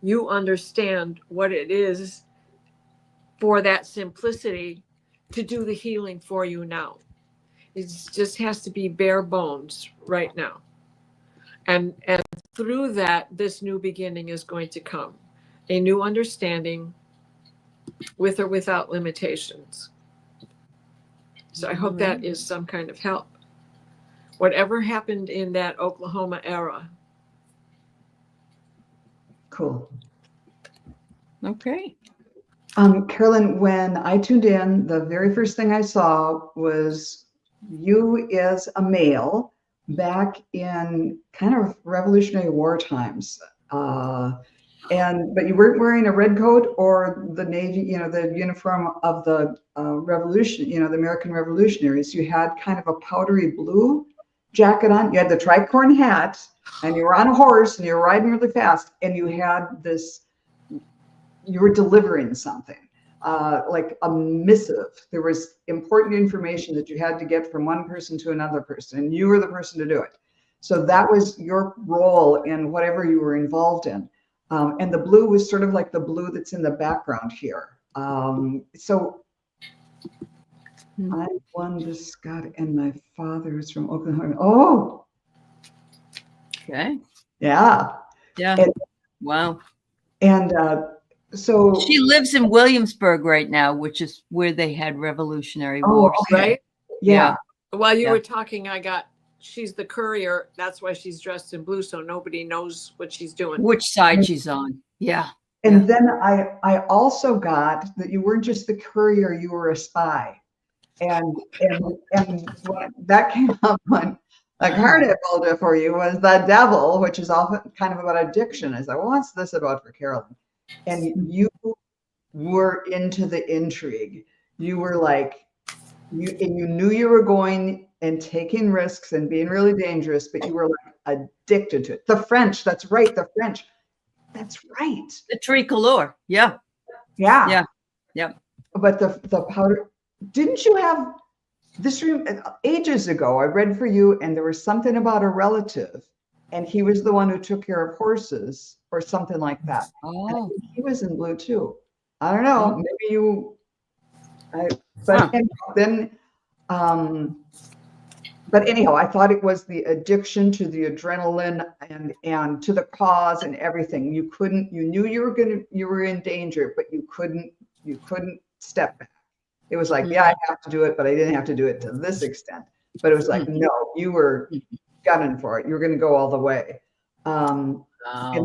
You understand what it is for that simplicity to do the healing for you now. It just has to be bare bones right now. And through that, this new beginning is going to come. A new understanding with or without limitations. So I hope that is some kind of help. Whatever happened in that Oklahoma era. Cool. Okay. Carolyn, when I tuned in, the very first thing I saw was you as a male back in kind of Revolutionary War times. But you weren't wearing a red coat or the Navy, the uniform of the Revolution, the American Revolutionaries. You had kind of a powdery blue jacket on. You had the tricorn hat, and you were on a horse, and you were riding really fast, and you had this. You were delivering something, like a missive. There was important information that you had to get from one person to another person, and you were the person to do it. So that was your role in whatever you were involved in. And the blue was sort of like the blue that's in the background here. So I won the Scott, and my father is from Oklahoma. Oh, Okay. yeah. Yeah. Wow. And so she lives in Williamsburg right now, which is where they had Revolutionary War. okay. Right? Yeah. While you were talking, she's the courier. That's why she's dressed in blue, so nobody knows what she's doing. Which side she's on. Yeah. And then I also got that you weren't just the courier, you were a spy. And that came up when the card I pulled it for you was the devil, which is often kind of about addiction. I said, well, what's this about for Carolyn? And you were into the intrigue. You were like, you knew you were going and taking risks and being really dangerous, but you were like addicted to it. The French, that's right, the French. That's right. The tricolor. Yeah. Yeah. Yeah. Yeah. But the powder, didn't you have this ages ago? I read for you, and there was something about a relative, and he was the one who took care of horses or something like that. Oh. And I think he was in blue too. I don't know. Maybe you. But anyhow, I thought it was the addiction to the adrenaline and to the cause and everything. You knew you were in danger, but you couldn't step back. It was like, yeah, I have to do it, but I didn't have to do it to this extent. But it was like, no, you were gunning for it. You were going to go all the way. And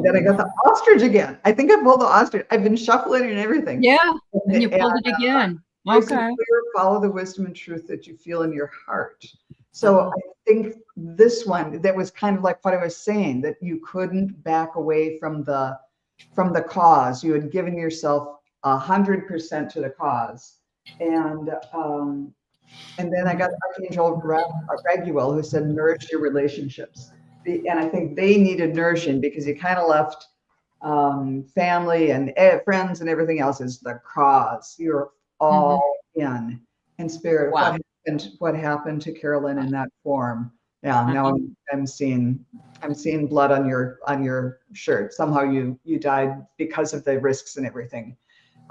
then I got the ostrich again. I think I pulled the ostrich. I've been shuffling and everything. Yeah. And you pulled it again. Okay. Follow the wisdom and truth that you feel in your heart. So I think this one, that was kind of like what I was saying, that you couldn't back away from the cause. You had given yourself 100% to the cause. And then I got Archangel Raguel, who said, nourish your relationships. And I think they needed nourishing because you kind of left family and friends and everything else is the cause. You're all in spirit. Wow. what happened to Carolyn in that form. Yeah, now I'm seeing blood on your shirt. Somehow you died because of the risks and everything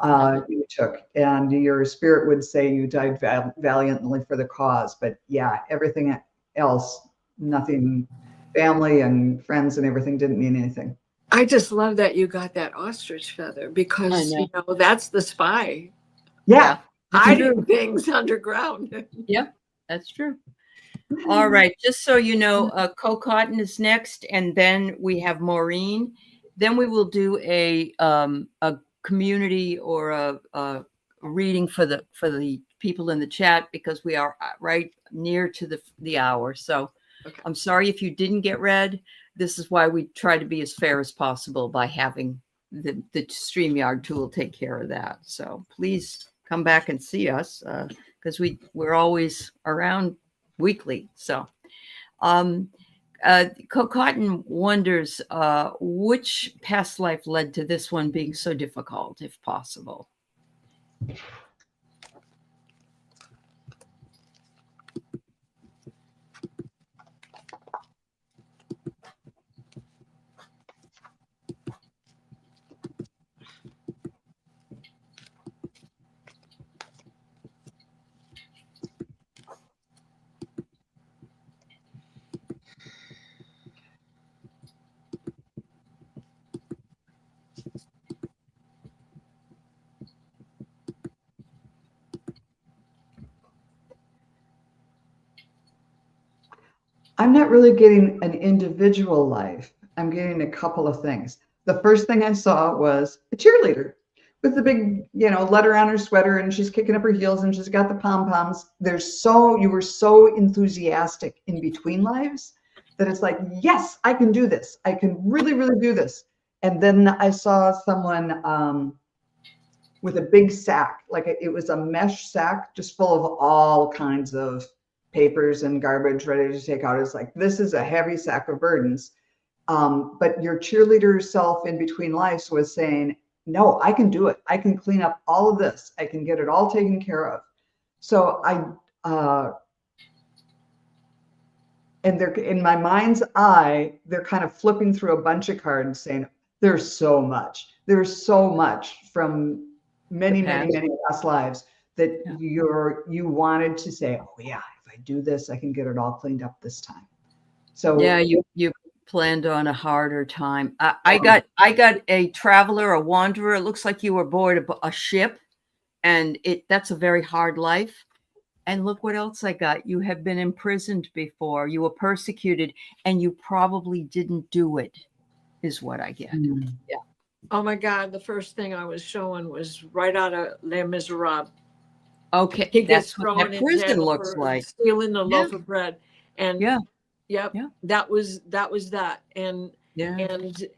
you took, and your spirit would say you died valiantly for the cause. But yeah, everything else, nothing, family and friends and everything didn't mean anything. I just love that you got that ostrich feather because you know that's the spy. Yeah. Hiding things underground. Yep, that's true. All right, just so you know, Co-Cotton is next, and then we have Maureen. Then we will do a community or a reading for the people in the chat, because we are right near to the hour. So I'm sorry if you didn't get read. This is why we try to be as fair as possible by having the StreamYard tool take care of that. So please come back and see us, because we're always around weekly. So Cotton wonders which past life led to this one being so difficult, if possible. I'm not really getting an individual life. I'm getting a couple of things. The first thing I saw was a cheerleader with the big, letter on her sweater, and she's kicking up her heels and she's got the pom-poms. You were so enthusiastic in between lives that it's like, yes, I can do this. I can really, really do this. And then I saw someone with a big sack, like it was a mesh sack just full of all kinds of papers and garbage ready to take out. It's like, this is a heavy sack of burdens. But your cheerleader self in between lives was saying, no, I can do it. I can clean up all of this. I can get it all taken care of. So and they're in my mind's eye, they're kind of flipping through a bunch of cards saying, there's so much from many past lives that you wanted to say, oh yeah, if I do this, I can get it all cleaned up this time. So yeah, you planned on a harder time. I got a traveler, a wanderer. It looks like you were aboard a ship, and that's a very hard life. And look what else I got. You have been imprisoned before. You were persecuted, and you probably didn't do it, is what I get. Mm-hmm. Yeah. Oh my God, the first thing I was showing was right out of Les Miserables. Okay, He gets that's what thrown that in prison jail looks for like. stealing the loaf of bread. And yep, that was that. And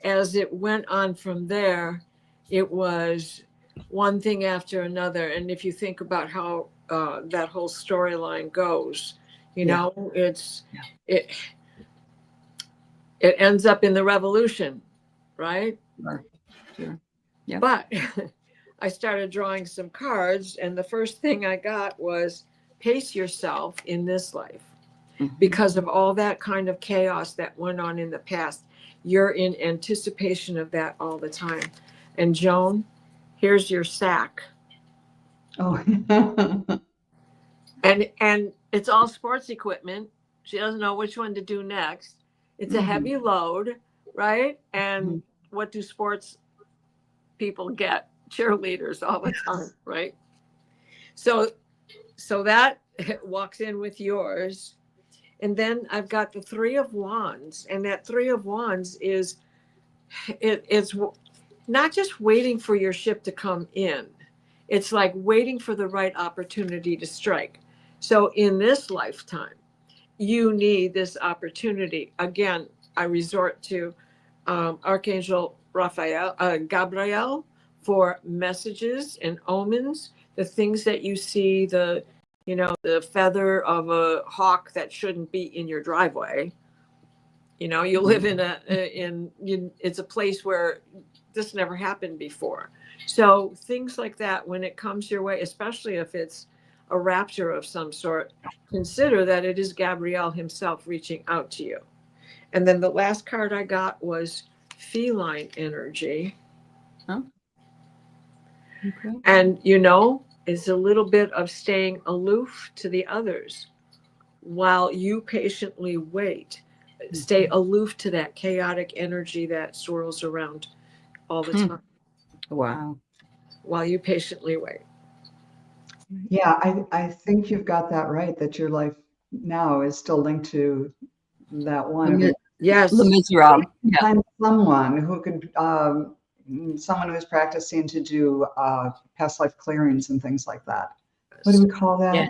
as it went on from there, it was one thing after another. And if you think about how that whole storyline goes, it ends up in the revolution, right? Sure. Yeah. But I started drawing some cards, and the first thing I got was pace yourself in this life. Because of all that kind of chaos that went on in the past. You're in anticipation of that all the time. And Joan, here's your sack. Oh. and it's all sports equipment. She doesn't know which one to do next. It's a heavy load, right? And what do sports people get? Cheerleaders all the time, right? So that walks in with yours. And then I've got the Three of Wands, and that Three of Wands it's not just waiting for your ship to come in. It's like waiting for the right opportunity to strike. So in this lifetime, you need this opportunity. Again, I resort to Archangel Gabriel for messages and omens, the things that you see, the feather of a hawk that shouldn't be in your driveway. You live it's a place where this never happened before. So things like that, when it comes your way, especially if it's a rapture of some sort, consider that it is Gabriel himself reaching out to you. And then the last card I got was feline energy. Huh? Okay. And, it's a little bit of staying aloof to the others while you patiently wait. Stay aloof to that chaotic energy that swirls around all the time. Wow. While you patiently wait. Yeah, I think you've got that right, that your life now is still linked to that one. Yes. Les Miserables. Yeah. Find someone who could, someone who's practicing to do past life clearings and things like that. What do we call that? Yeah.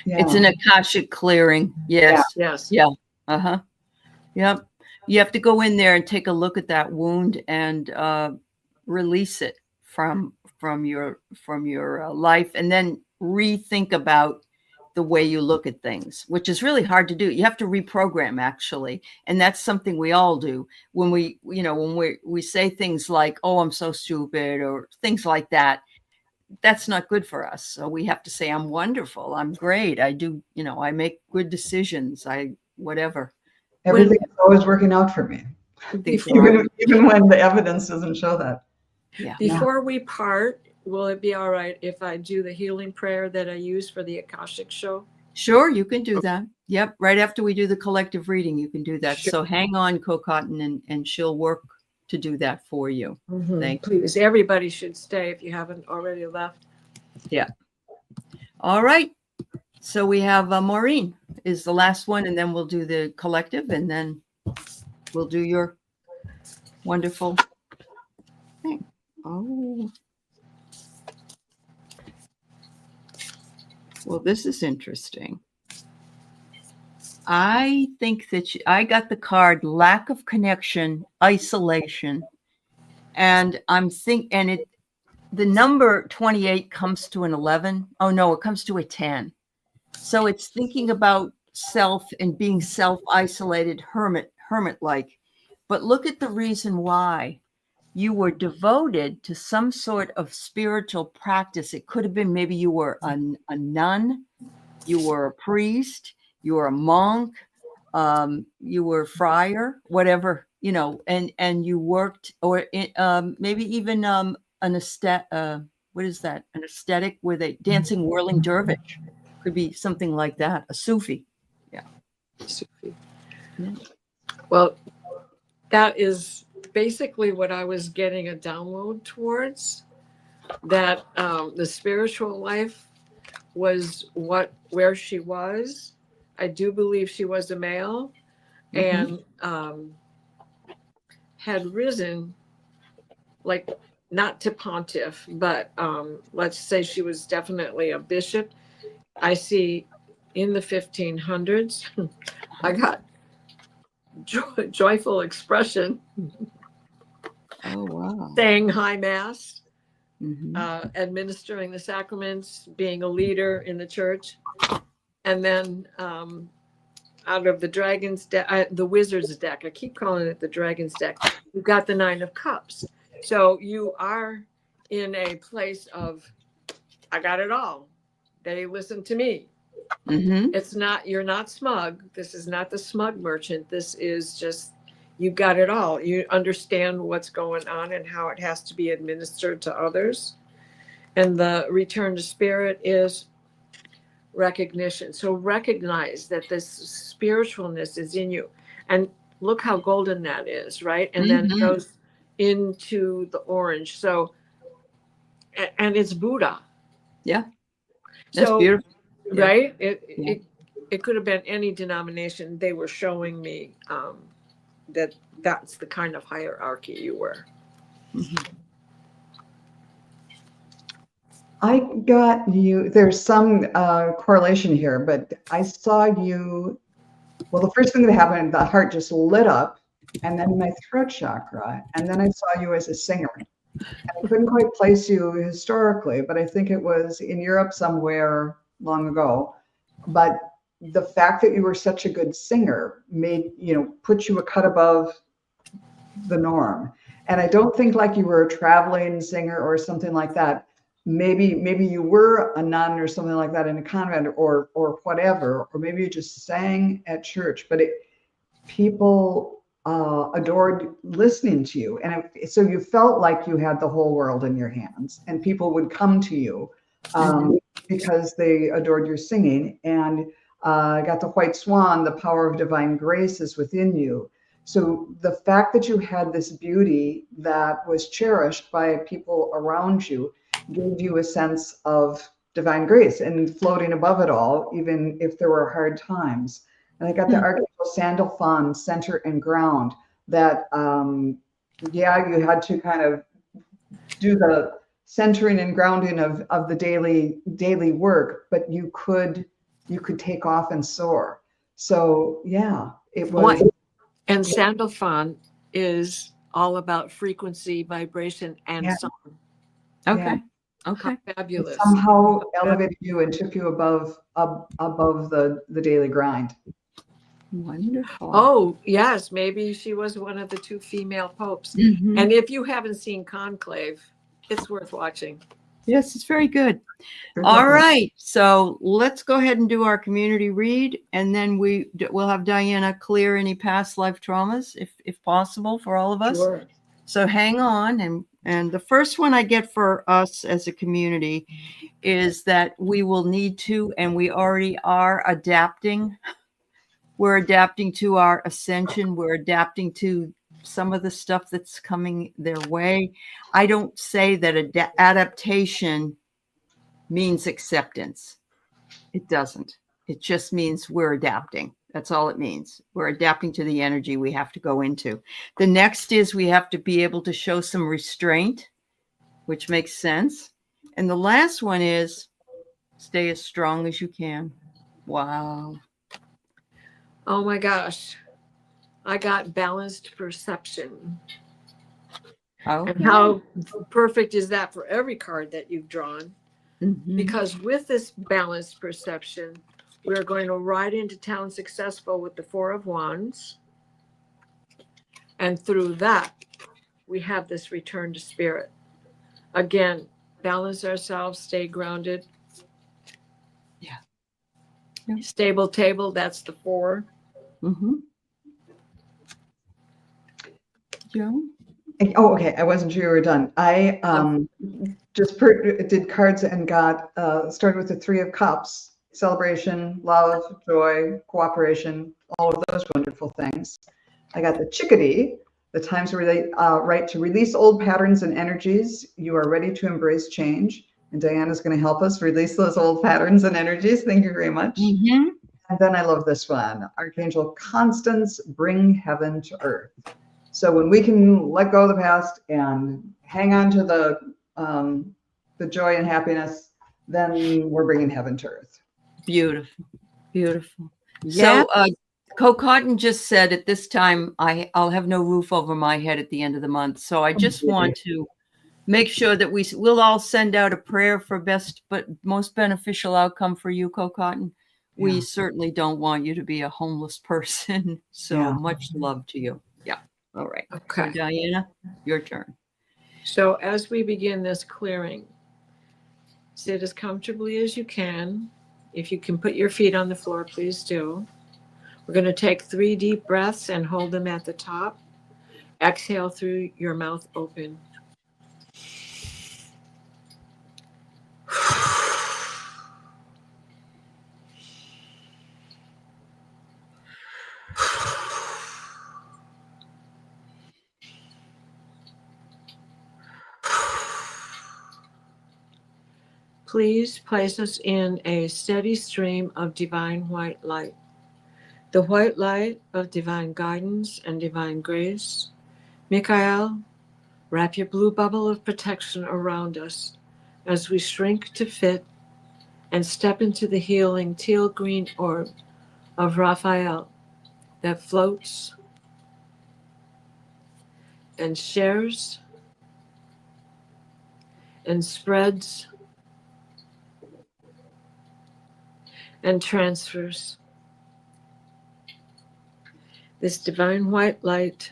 Yeah. It's an Akashic clearing. Yes. Yes. Yeah. Uh-huh. Yep. You have to go in there and take a look at that wound and release it from your life, and then rethink about the way you look at things, which is really hard to do. You have to reprogram, actually, and that's something we all do when we say things like, "Oh, I'm so stupid," or things like that. That's not good for us. So we have to say, "I'm wonderful. I'm great. I do. I make good decisions. Whatever." Everything is always working out for me, even when the evidence doesn't show that. Yeah. Before we part, will it be all right if I do the healing prayer that I use for the Akashic show? Sure, you can do that. Yep. Right after we do the collective reading, you can do that. Sure. So hang on, Co-Cotton, and she'll work to do that for you. Thank you. Please, everybody should stay if you haven't already left. Yeah. All right. So we have Maureen is the last one, and then we'll do the collective, and then we'll do your wonderful thing. Oh. Well, this is interesting. I think that I got the card lack of connection, isolation, and the number 28 comes to an 11. Oh no, it comes to a 10. So it's thinking about self and being self-isolated, hermit-like. But look at the reason why. You were devoted to some sort of spiritual practice. It could have been maybe you were a nun, you were a priest, you were a monk, you were a friar, whatever, and you worked, or maybe even an aesthetic. What is that? An aesthetic with a dancing whirling dervish. Could be something like that. A Sufi. Yeah. Sufi. Yeah. Well, that is basically what I was getting a download towards, that the spiritual life was where she was. I do believe she was a male, and had risen, like, not to pontiff, but let's say she was definitely a bishop. I see in the 1500s, I got joyful expression. Oh, wow. Saying high mass, administering the sacraments, being a leader in the church. And then out of the dragon's deck, the wizard's deck, I keep calling it the dragon's deck, you've got the 9 of cups. So you are in a place of, I got it all. They listen to me. It's not, you're not smug. This is not the smug merchant. This is just, you got it all. You understand what's going on and how it has to be administered to others. And the return to spirit is recognition. So recognize that this spiritualness is in you. And look how golden that is, right? And then it goes into the orange. So, and it's Buddha. Yeah. That's beautiful. Right? It could have been any denomination. They were showing me that's the kind of hierarchy you were. I got you. There's some correlation here, but I saw you. Well, the first thing that happened, the heart just lit up, and then my throat chakra, and then I saw you as a singer. And I couldn't quite place you historically, but I think it was in Europe somewhere long ago. But the fact that you were such a good singer made, put you a cut above the norm. And I don't think like you were a traveling singer or something like that. maybe you were a nun or something like that in a convent or whatever, or maybe you just sang at church, but people adored listening to you. And so you felt like you had the whole world in your hands, and people would come to you because they adored your singing. And got the white swan, the power of divine grace is within you. So the fact that you had this beauty that was cherished by people around you gave you a sense of divine grace and floating above it all, even if there were hard times. And I got the Archangel Sandalphon, center and ground, that, yeah, you had to kind of do the centering and grounding of the daily work, but you could take off and soar. So yeah, it was. And Sandalphon is all about frequency, vibration, and Yeah. song. Okay. Yeah. Okay. How fabulous. It somehow elevated you and took you above the daily grind. Wonderful. Oh, yes. Maybe she was one of the 2 female popes. Mhm. And if you haven't seen Conclave, it's worth watching. Yes, it's very good. All right. So let's go ahead and do our community read. And then we'll have Diana clear any past life traumas if possible for all of us. Sure. So hang on. And the first one I get for us as a community is that we will need to, and we already are adapting. We're adapting to our ascension. We're adapting to some of the stuff that's coming their way. I don't say that adaptation means acceptance. It doesn't. It just means we're adapting. That's all it means. We're adapting to the energy we have to go into. The next is we have to be able to show some restraint, which makes sense. And the last one is stay as strong as you can. Wow. Oh my gosh. I got balanced perception. Oh. And how perfect is that for every card that you've drawn? Mhm. Because with this balanced perception, we're going to ride into town successful with the 4 of Wands. And through that, we have this return to spirit. Again, balance ourselves, stay grounded. Yeah. Stable table, that's the 4. Mm-hmm. Joe? Oh, okay. I wasn't sure you were done. I just did cards and got started with the 3 of Cups: celebration, love, joy, cooperation, all of those wonderful things. I got the Chickadee: the times where they right to release old patterns and energies. You are ready to embrace change. And Diana's going to help us release those old patterns and energies. Thank you very much. Mm-hmm. And then I love this one: Archangel Constance, bring heaven to earth. So when we can let go of the past and hang on to the joy and happiness, then we're bringing heaven to earth. Beautiful. Beautiful. Yeah. So Co-Cotton just said at this time, I'll have no roof over my head at the end of the month. So I just want to make sure that we'll all send out a prayer for best but most beneficial outcome for you, Co-Cotton. We certainly don't want you to be a homeless person. So much love to you. Yeah. All right. Okay. So Diana, your turn. So as we begin this clearing, sit as comfortably as you can. If you can put your feet on the floor, please do. We're going to take 3 deep breaths and hold them at the top. Exhale through your mouth open. Please place us in a steady stream of divine white light. The white light of divine guidance and divine grace. Michael, wrap your blue bubble of protection around us as we shrink to fit and step into the healing teal green orb of Raphael that floats and shares and spreads and transfers. This divine white light,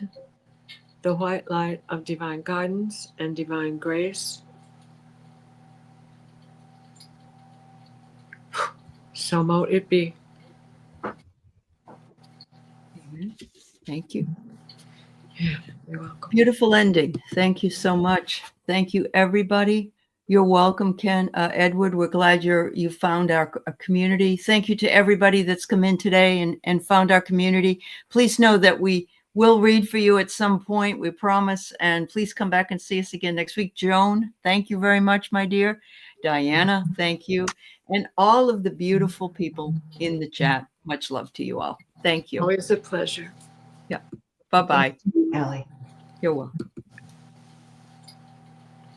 the white light of divine guidance and divine grace, So mote it be. Amen. Thank you. Yeah, you're welcome. Beautiful ending. Thank you so much. Thank you, everybody. You're welcome, Ken. Edward, we're glad you found our community. Thank you to everybody that's come in today and found our community. Please know that we will read for you at some point, we promise. And please come back and see us again next week. Joan, thank you very much, my dear. Diana, thank you. And all of the beautiful people in the chat. Much love to you all. Thank you. Always a pleasure. Bye-bye. Allie. You're welcome.